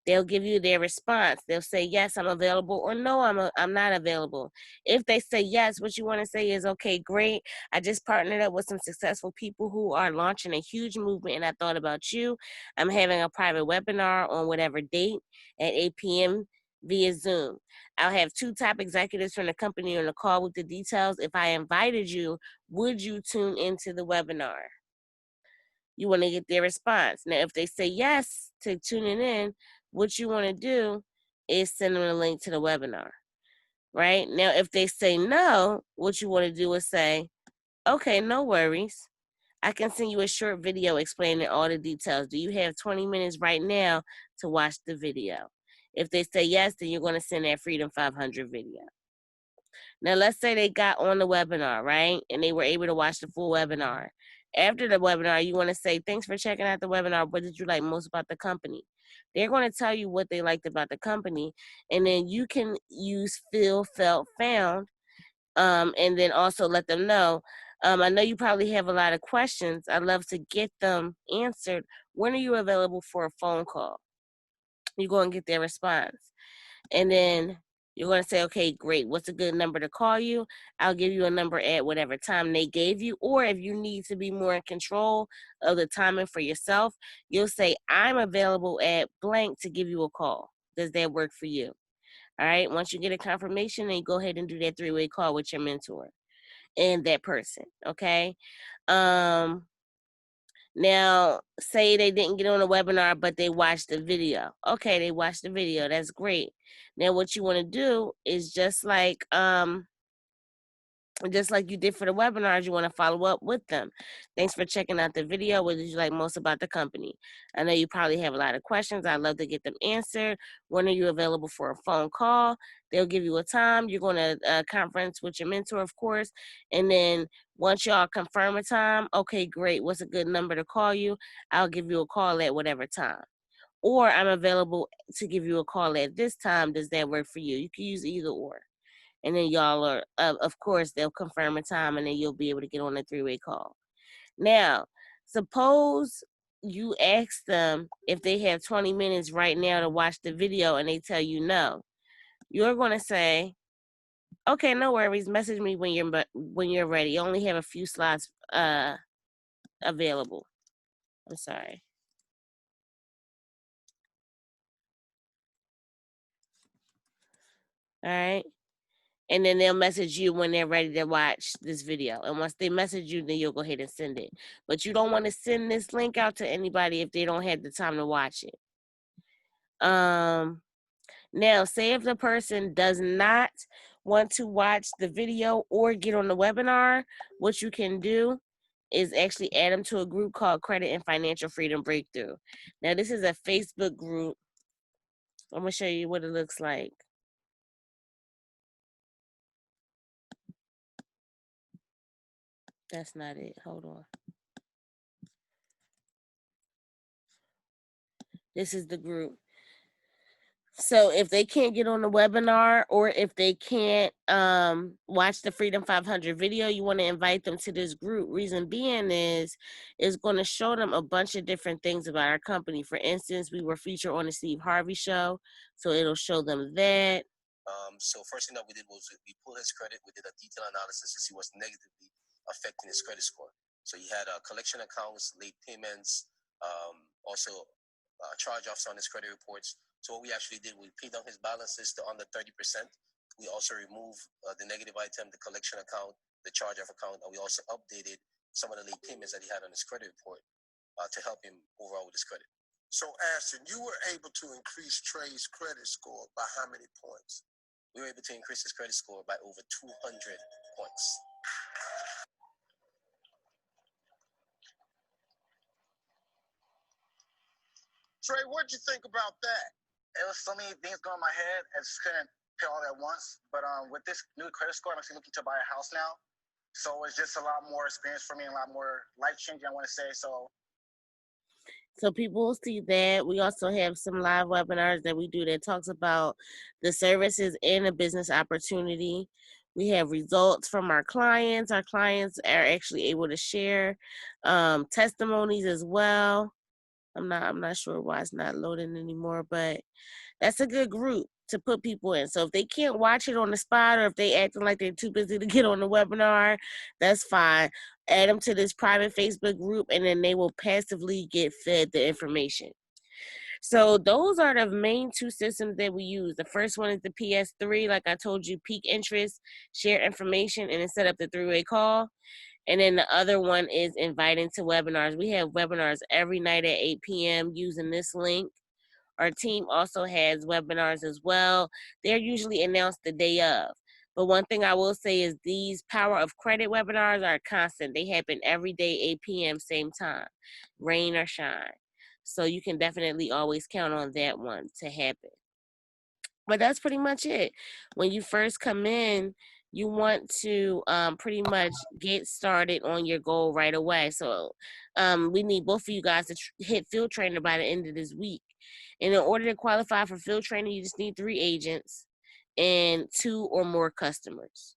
They'll give you their response. They'll say, yes, I'm available, or no, I'm not available. If they say yes, what you want to say is, okay, great. I just partnered up with some successful people who are launching a huge movement, and I thought about you. I'm having a private webinar on whatever date at 8 p.m. via Zoom. I'll have 2 top executives from the company on the call with the details. If I invited you, would you tune into the webinar? You want to get their response. Now, if they say yes to tuning in, what you want to do is send them a link to the webinar, right? Now, if they say no, what you want to do is say, okay, no worries. I can send you a short video explaining all the details. Do you have 20 minutes right now to watch the video? If they say yes, then you're going to send that Freedom 500 video. Now, let's say they got on the webinar, right? And they were able to watch the full webinar. After the webinar, you want to say, thanks for checking out the webinar. What did you like most about the company? They're going to tell you what they liked about the company. And then you can use feel, felt, found, and then also let them know. I know you probably have a lot of questions. I'd love to get them answered. When are you available for a phone call? You're going to get their response. And then you're going to say, okay, great. What's a good number to call you? I'll give you a number at whatever time they gave you. Or if you need to be more in control of the timing for yourself, you'll say, I'm available at blank to give you a call. Does that work for you? All right. Once you get a confirmation, then you go ahead and do that 3-way call with your mentor and that person. Okay. Now, say they didn't get on the webinar, but they watched the video. Okay, they watched the video. That's great. Now, what you want to do is just like you did for the webinars, you want to follow up with them. Thanks for checking out the video. What did you like most about the company? I know you probably have a lot of questions. I'd love to get them answered. When are you available for a phone call? They'll give you a time. You're going to conference with your mentor, of course. And then once y'all confirm a time, okay, great. What's a good number to call you? I'll give you a call at whatever time. Or I'm available to give you a call at this time. Does that work for you? You can use either or. And then y'all are, of course, they'll confirm a time, and then you'll be able to get on a 3-way call. Now, suppose you ask them if they have 20 minutes right now to watch the video, and they tell you no. You're going to say, okay, no worries. Message me when you're ready. You only have a few slots available. I'm sorry. All right. And then they'll message you when they're ready to watch this video. And once they message you, then you'll go ahead and send it. But you don't want to send this link out to anybody if they don't have the time to watch it. Now, say if the person does not want to watch the video or get on the webinar, what you can do is actually add them to a group called Credit and Financial Freedom Breakthrough. Now, this is a Facebook group. I'm going to show you what it looks like. That's not it. Hold on. This is the group. So if they can't get on the webinar, or if they can't watch the Freedom 500 video, you want to invite them to this group. Reason being is it's going to show them a bunch of different things about our company. For instance, we were featured on the Steve Harvey show, so it'll show them that. So first thing that we did was we pulled his credit. We did a detailed analysis to see what's negatively affecting his credit score. So he had collection accounts, late payments, also charge-offs on his credit reports. So what we actually did, we paid down his balances to under 30%. We also removed the negative item, the collection account, the charge-off account, and we also updated some of the late payments that he had on his credit report to help him overall with his credit. So, Ashton, you were able to increase Trey's credit score by how many points? We were able to increase his credit score by over 200 points. Trey, what'd you think about that? It was so many things going in my head. I just couldn't pay all at once. But with this new credit score, I'm actually looking to buy a house now. So it's just a lot more experience for me and a lot more life changing, I want to say. So people will see that. We also have some live webinars that we do that talks about the services and the business opportunity. We have results from our clients. Our clients are actually able to share testimonies as well. I'm not sure why it's not loading anymore, but that's a good group to put people in. So if they can't watch it on the spot, or if they acting like they're too busy to get on the webinar, that's fine. Add them to this private Facebook group, and then they will passively get fed the information. So those are the main two systems that we use. The first one is the PS3, like I told you, peak interest, share information, and then set up the three-way call. And then the other one is inviting to webinars. We have webinars every night at 8 p.m. using this link. Our team also has webinars as well. They're usually announced the day of. But one thing I will say is these Power of Credit webinars are constant. They happen every day, 8 p.m., same time, rain or shine. So you can definitely always count on that one to happen. But that's pretty much it. When you first come in, you want to pretty much get started on your goal right away. So we need both of you guys to hit field trainer by the end of this week. And in order to qualify for field training, you just need 3 agents and 2 or more customers.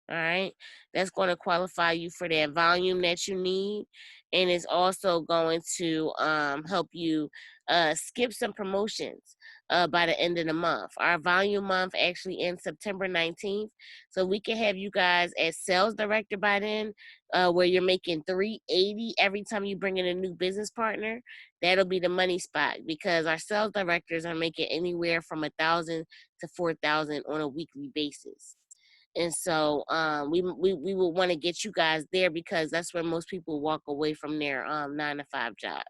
All right, that's going to qualify you for that volume that you need, and it's also going to help you skip some promotions by the end of the month. Our volume month actually ends September 19th, so we can have you guys as sales director by then, where you're making $380 every time you bring in a new business partner. That'll be the money spot, because our sales directors are making anywhere from $1,000 to $4,000 on a weekly basis. And so we will want to get you guys there, because that's where most people walk away from their 9-to-5 jobs.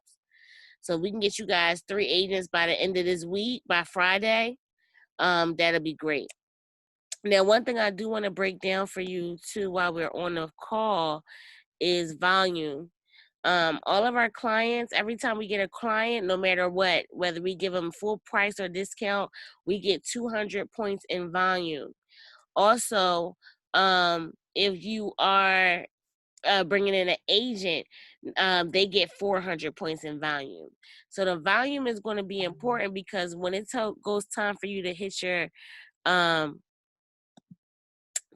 So we can get you guys 3 agents by the end of this week, by Friday. That'll be great. Now, one thing I do want to break down for you too while we're on the call is volume. All of our clients, every time we get a client, no matter what, whether we give them full price or discount, we get 200 points in volume. Also, if you are bringing in an agent, they get 400 points in volume. So the volume is going to be important, because when it goes time for you to hit your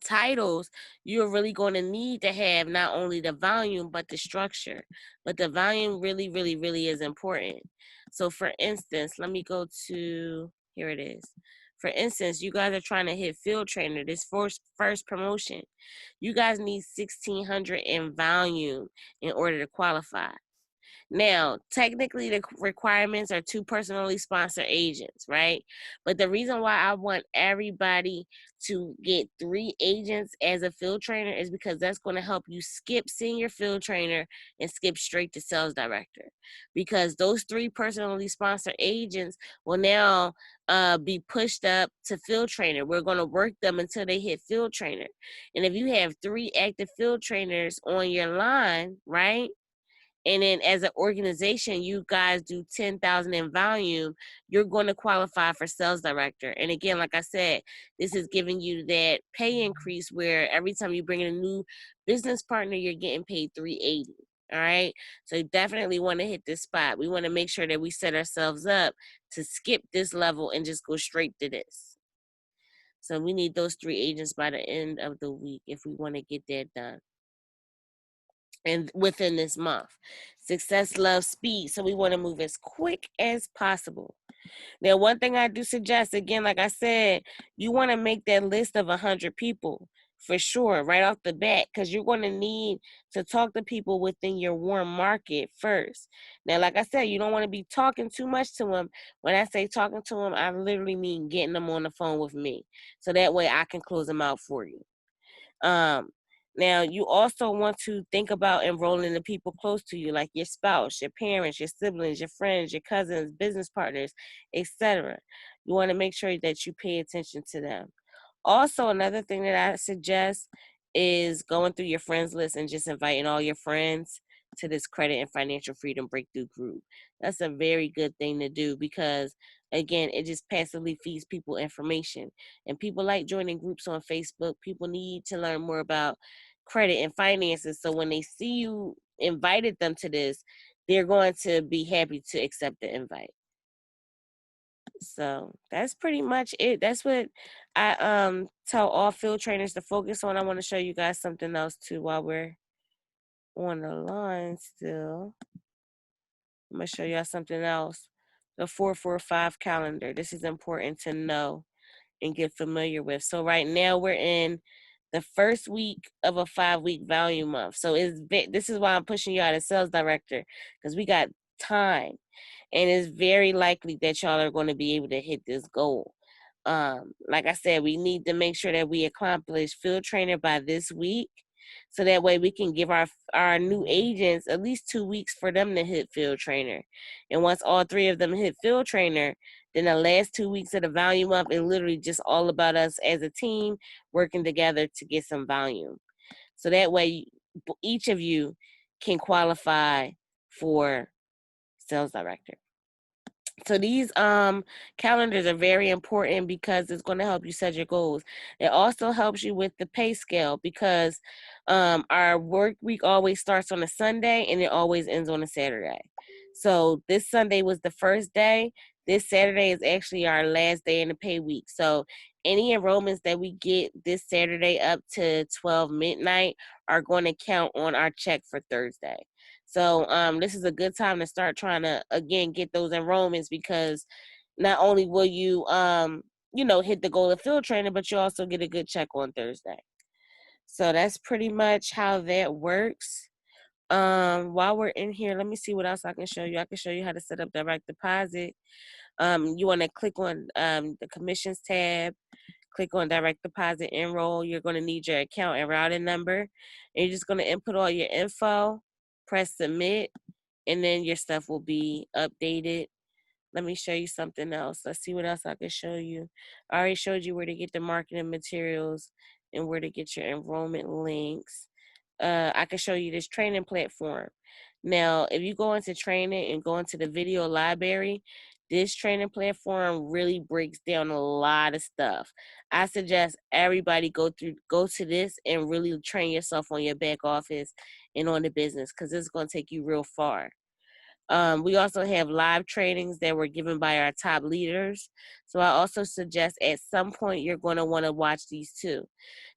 titles, you're really going to need to have not only the volume but the structure. But the volume really, really, really is important. So for instance, let me go to, here it is. For instance, you guys are trying to hit field trainer, this first promotion. You guys need 1,600 in volume in order to qualify. Now, technically, the requirements are 2 personally sponsored agents, right? But the reason why I want everybody to get 3 agents as a field trainer is because that's going to help you skip senior field trainer and skip straight to sales director. Because those 3 personally sponsored agents will now be pushed up to field trainer. We're going to work them until they hit field trainer. And if you have 3 active field trainers on your line, right? And then as an organization, you guys do 10,000 in volume, you're going to qualify for sales director. And again, like I said, this is giving you that pay increase where every time you bring in a new business partner, you're getting paid $380. All right. So you definitely want to hit this spot. We want to make sure that we set ourselves up to skip this level and just go straight to this. So we need those 3 agents by the end of the week if we want to get that done. And within this month. Success loves speed, so we want to move as quick as possible. Now, one thing I do suggest, again, like I said, you want to make that list of 100 people for sure, right off the bat, because you're going to need to talk to people within your warm market first. Now, like I said, you don't want to be talking too much to them. When I say talking to them, I literally mean getting them on the phone with me, so that way I can close them out for you. Now, you also want to think about enrolling the people close to you, like your spouse, your parents, your siblings, your friends, your cousins, business partners, etc. You want to make sure that you pay attention to them. Also, another thing that I suggest is going through your friends list and just inviting all your friends to this credit and financial freedom breakthrough group. That's a very good thing to do because, again, it just passively feeds people information. And people like joining groups on Facebook. People need to learn more about credit and finances. So when they see you invited them to this, they're going to be happy to accept the invite. So that's pretty much it. That's what I tell all field trainers to focus on. I want to show you guys something else too while we're on the line still. I'm gonna show y'all something else. The 445 calendar. This is important to know and get familiar with. So right now we're in the first week of a 5-week value month. So this is why I'm pushing you out as sales director, because we got time. And it's very likely that y'all are going to be able to hit this goal. Like I said, we need to make sure that we accomplish field trainer by this week, so that way we can give our new agents at least 2 weeks for them to hit field trainer. And once all 3 of them hit field trainer, then the last 2 weeks of the volume up is literally just all about us as a team working together to get some volume. So that way each of you can qualify for sales director. So these calendars are very important because it's going to help you set your goals. It also helps you with the pay scale because our work week always starts on a Sunday and it always ends on a Saturday. So this Sunday was the first day. This Saturday is actually our last day in the pay week. So any enrollments that we get this Saturday up to 12 midnight are going to count on our check for Thursday. So this is a good time to start trying to, again, get those enrollments because not only will you, hit the goal of field training, but you also get a good check on Thursday. So that's pretty much how that works. While we're in here, let me see what else I can show you. I can show you how to set up direct deposit. You want to click on the commissions tab. Click on direct deposit enroll. You're going to need your account and routing number. And you're just going to input all your info, press submit, and then your stuff will be updated. Let me show you something else. Let's see what else I can show you. I already showed you where to get the marketing materials and where to get your enrollment links. I can show you this training platform. Now, if you go into training and go into the video library, this training platform really breaks down a lot of stuff. I suggest everybody go to this and really train yourself on your back office and on the business because it's going to take you real far. We also have live trainings that were given by our top leaders. So I also suggest at some point you're going to want to watch these too.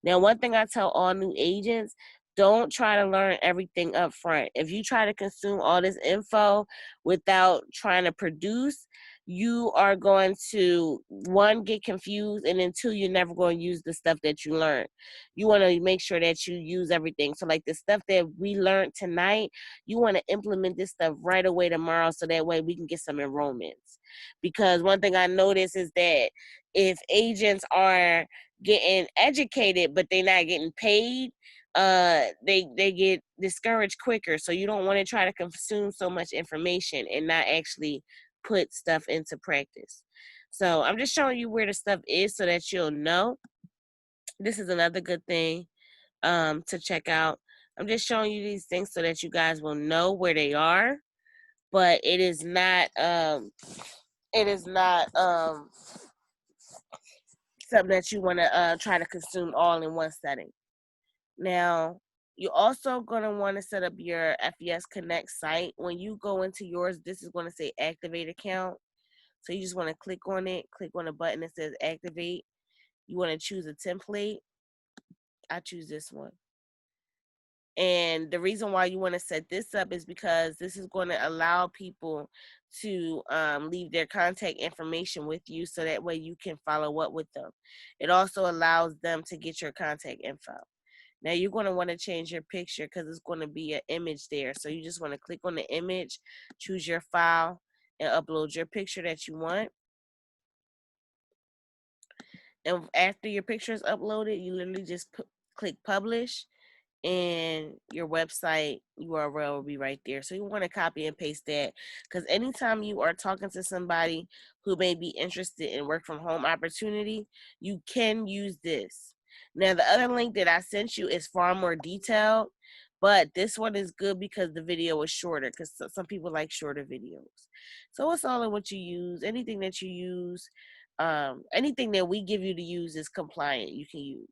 Now, one thing I tell all new agents, don't try to learn everything up front. If you try to consume all this info without trying to produce, you are going to, 1, get confused, and then 2, you're never going to use the stuff that you learned. You want to make sure that you use everything. So like the stuff that we learned tonight, you want to implement this stuff right away tomorrow so that way we can get some enrollments. Because one thing I noticed is that if agents are getting educated but they're not getting paid, they get discouraged quicker. So you don't want to try to consume so much information and not actually put stuff into practice. So I'm just showing you where the stuff is so that you'll know. This is another good thing to check out. I'm just showing you these things so that you guys will know where they are, but it is not something that you want to try to consume all in one setting. Now, you're also going to want to set up your FES Connect site. When you go into yours, this is going to say activate account. So you just want to click on it, click on the button that says activate. You want to choose a template. I choose this one. And the reason why you want to set this up is because this is going to allow people to leave their contact information with you so that way you can follow up with them. It also allows them to get your contact info. Now you're going to want to change your picture because it's going to be an image there. So you just want to click on the image, choose your file, and upload your picture that you want. And after your picture is uploaded, you literally just click publish, and your website URL will be right there. So you want to copy and paste that, because anytime you are talking to somebody who may be interested in work from home opportunity, you can use this. Now, the other link that I sent you is far more detailed, but this one is good because the video is shorter, because some people like shorter videos. So it's all in what you use. Anything that you use, anything that we give you to use is compliant, you can use.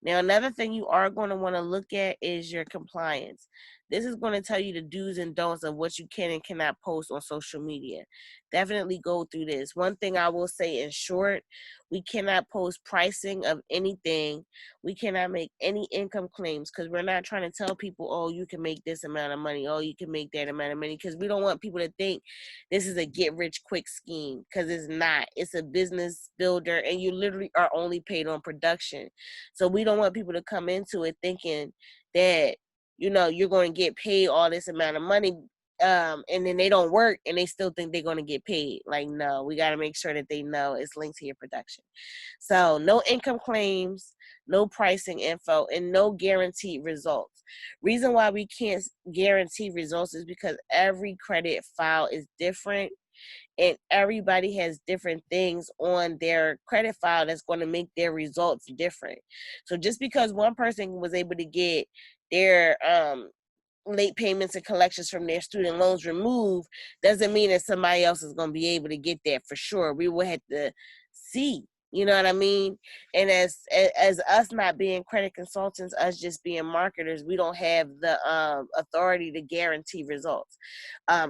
Now, another thing you are going to want to look at is your compliance. This is going to tell you the do's and don'ts of what you can and cannot post on social media. Definitely go through this. One thing I will say in short, we cannot post pricing of anything. We cannot make any income claims, because we're not trying to tell people, oh, you can make this amount of money, oh, you can make that amount of money, because we don't want people to think this is a get-rich-quick scheme, because it's not. It's a business builder, and you literally are only paid on production. So we don't want people to come into it thinking that, you know, you're going to get paid all this amount of money, and then they don't work and they still think they're going to get paid. Like, no, we got to make sure that they know it's linked to your production. So no income claims, no pricing info, and no guaranteed results. Reason why we can't guarantee results is because every credit file is different, and everybody has different things on their credit file that's going to make their results different. So just because one person was able to get their late payments and collections from their student loans removed doesn't mean that somebody else is going to be able to get that for sure. We will have to see, you know what I mean? And as us not being credit consultants, us just being marketers, we don't have the authority to guarantee results.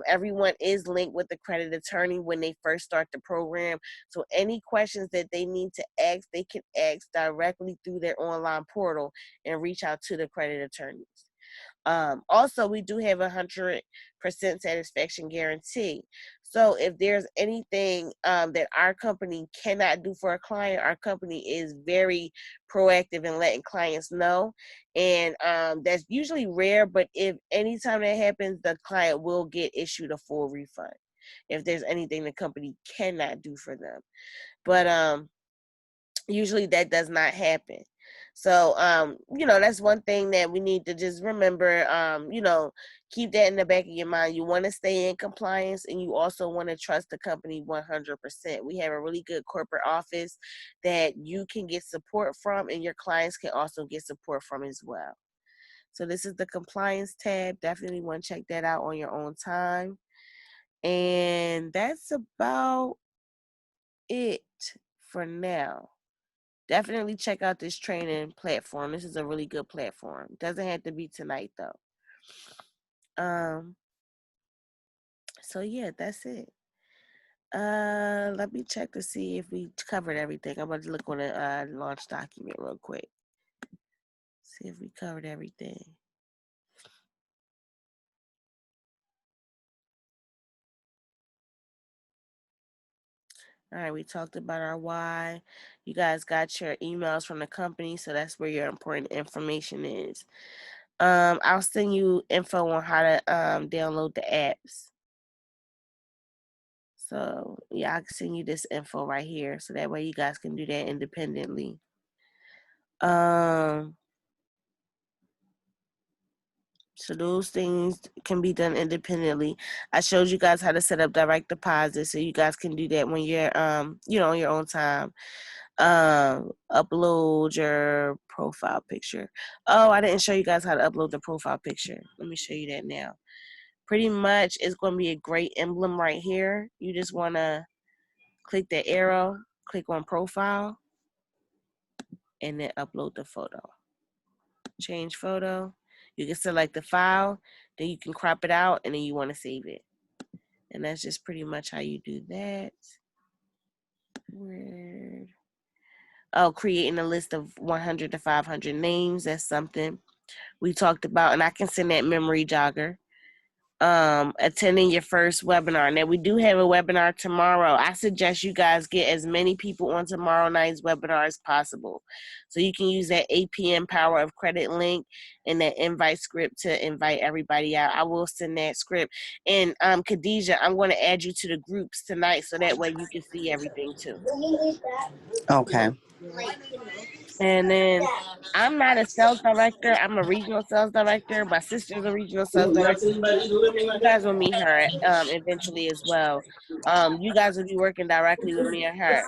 Everyone is linked with the credit attorney when they first start the program. So any questions that they need to ask, they can ask directly through their online portal and reach out to the credit attorneys. Also, we do have 100% satisfaction guarantee. So if there's anything that our company cannot do for a client, our company is very proactive in letting clients know. And that's usually rare, but if anytime that happens, the client will get issued a full refund if there's anything the company cannot do for them. But usually that does not happen. So, you know, that's one thing that we need to just remember, you know, keep that in the back of your mind. You want to stay in compliance, and you also want to trust the company 100%. We have a really good corporate office that you can get support from, and your clients can also get support from as well. So this is the compliance tab. Definitely want to check that out on your own time. And that's about it for now. Definitely check out this training platform. This is a really good platform. Doesn't have to be tonight though. So yeah, that's it. Let me check to see if we covered everything. I'm going to look on the launch document real quick. See if we covered everything. All right, we talked about our why. You guys got your emails from the company, so that's where your important information is. I'll send you info on how to download the apps. So yeah, I can send you this info right here, so that way you guys can do that independently. So those things can be done independently. I showed you guys how to set up direct deposit, so you guys can do that when you're you know, on your own time. Upload your profile picture. Oh, I didn't show you guys how to upload the profile picture. Let me show you that now. Pretty much it's going to be a great emblem right here. You just want to click the arrow, click on profile, and then upload the photo. Change photo. You can select the file, then you can crop it out, and then you want to save it. And that's just pretty much how you do that. Weird. Oh, creating a list of 100 to 500 names. That's something we talked about, and I can send that memory jogger. Attending your first webinar. Now, we do have a webinar tomorrow. I suggest you guys get as many people on tomorrow night's webinar as possible. So you can use that 8 p.m. Power of Credit link and that invite script to invite everybody out. I will send that script. And Khadijah, I'm going to add you to the groups tonight so that way you can see everything too. Okay. And then I'm not a sales director. I'm a regional sales director. My sister's a regional sales director. You guys will meet her eventually as well. You guys will be working directly with me and her.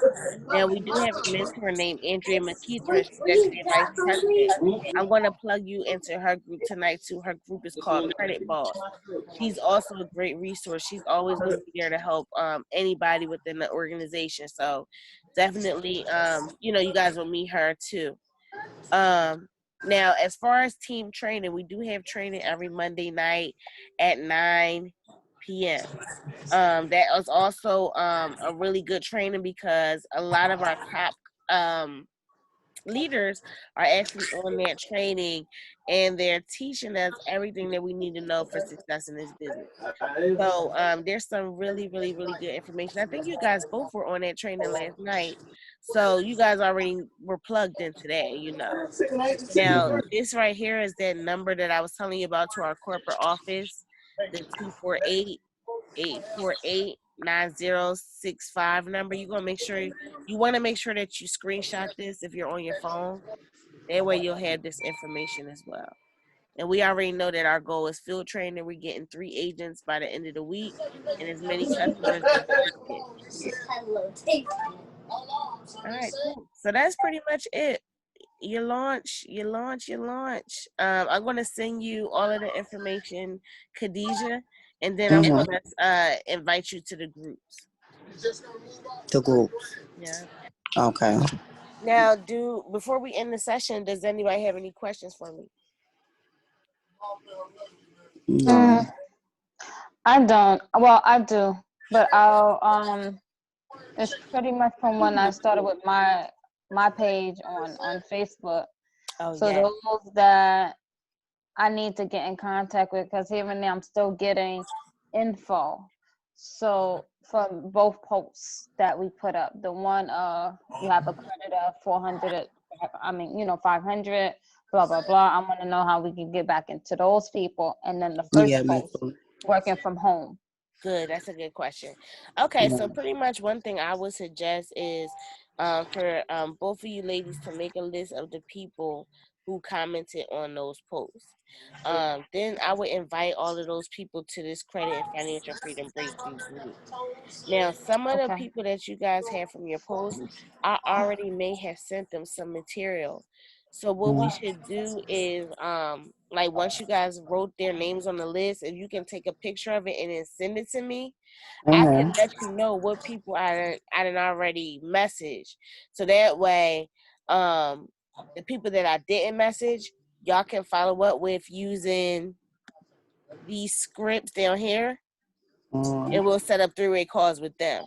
Now, we do have a mentor named Andrea McKeithra. She's actually a vice president. I'm going to plug you into her group tonight, too. Her group is called Credit Boss. She's also a great resource. She's always going to be there to help anybody within the organization. So definitely, you guys will meet her, too. Now, as far as team training, we do have training every Monday night at 9 p.m. That was also a really good training because a lot of our top leaders are actually on that training, and they're teaching us everything that we need to know for success in this business. So there's some really, really, really good information. I think you guys both were on that training last night. So you guys already were plugged in today, Now, this right here is that number that I was telling you about to our corporate office, the 248-848-9065 number. You want to make sure that you screenshot this if you're on your phone. That way you'll have this information as well. And we already know that our goal is field training. We're getting 3 agents by the end of the week and as many customers as we can get. All right, cool. So that's pretty much it. Your launch. I'm going to send you all of the information, Khadijah, and then I'm going to invite you to the groups. The group. Yeah. Okay. Now, before we end the session, does anybody have any questions for me? No. I don't. Well, I do, but I'll it's pretty much from when I started with my page on Facebook. Oh, so yeah. Those that I need to get in contact with, because even now I'm still getting info. So from both posts that we put up, the one you have a credit of 400, 500, blah blah blah. I want to know how we can get back into those people, and then the first post, working from home. Good, that's a good question. Okay, so pretty much one thing I would suggest is for both of you ladies to make a list of the people who commented on those posts. Then I would invite all of those people to this Credit and Financial Freedom Breakthrough group. Now, some of the people that you guys have from your posts, I already may have sent them some material. So what we should do is, like once you guys wrote their names on the list, if you can take a picture of it and then send it to me, I can let you know what people I done already messaged. So that way, the people that I didn't message, y'all can follow up with using these scripts down here, and we'll set up 3-way calls with them.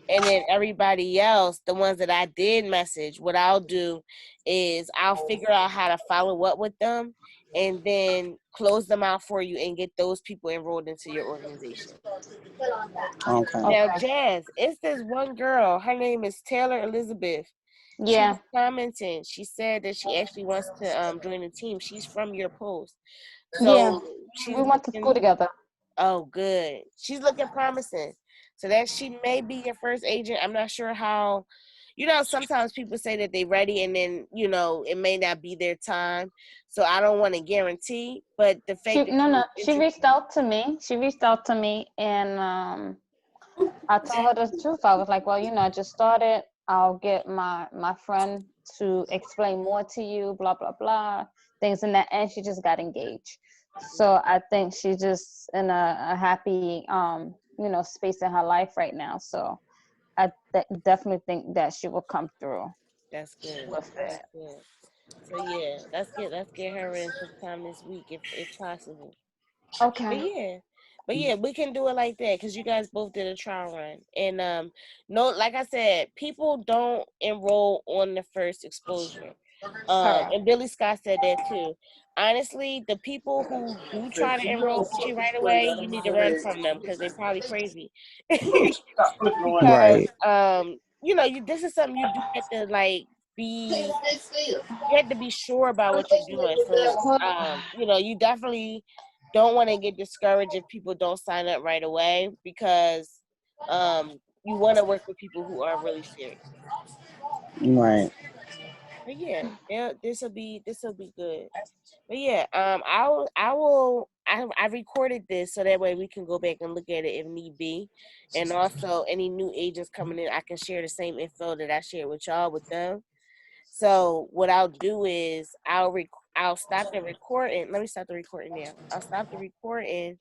And then everybody else, the ones that I did message, what I'll do is I'll figure out how to follow up with them and then close them out for you and get those people enrolled into your organization. Okay. Now, Jazz, it's this one girl. Her name is Taylor Elizabeth. Yeah. She was commenting. She said that she actually wants to join the team. She's from your post. So we went to school together. Oh, good. She's looking promising. So that she may be your first agent. I'm not sure how, sometimes people say that they're ready and then, it may not be their time. So I don't want to guarantee, but the fact she reached out to me. And I told her the truth. I was like, well, I just started. I'll get my friend to explain more to you, blah, blah, blah, things in that. And she just got engaged. So I think she's just in a happy, space in her life right now. So I definitely think that she will come through. That's good. That's good. So yeah, let's get her in sometime this week if possible. Okay. But yeah, we can do it like that because you guys both did a trial run. And no, like I said, people don't enroll on the first exposure. And Billy Scott said that too. Honestly, the people who do try to enroll with you right away, you need to run from them because they're probably crazy. Because this is something you do have to you have to be sure about what you're doing. So you definitely don't want to get discouraged if people don't sign up right away because you want to work with people who are really serious. Right. But yeah, this will be good. But yeah, I recorded this so that way we can go back and look at it if need be, and also any new agents coming in, I can share the same info that I shared with y'all with them. So what I'll do is I'll stop the recording. Let me stop the recording now. I'll stop the recording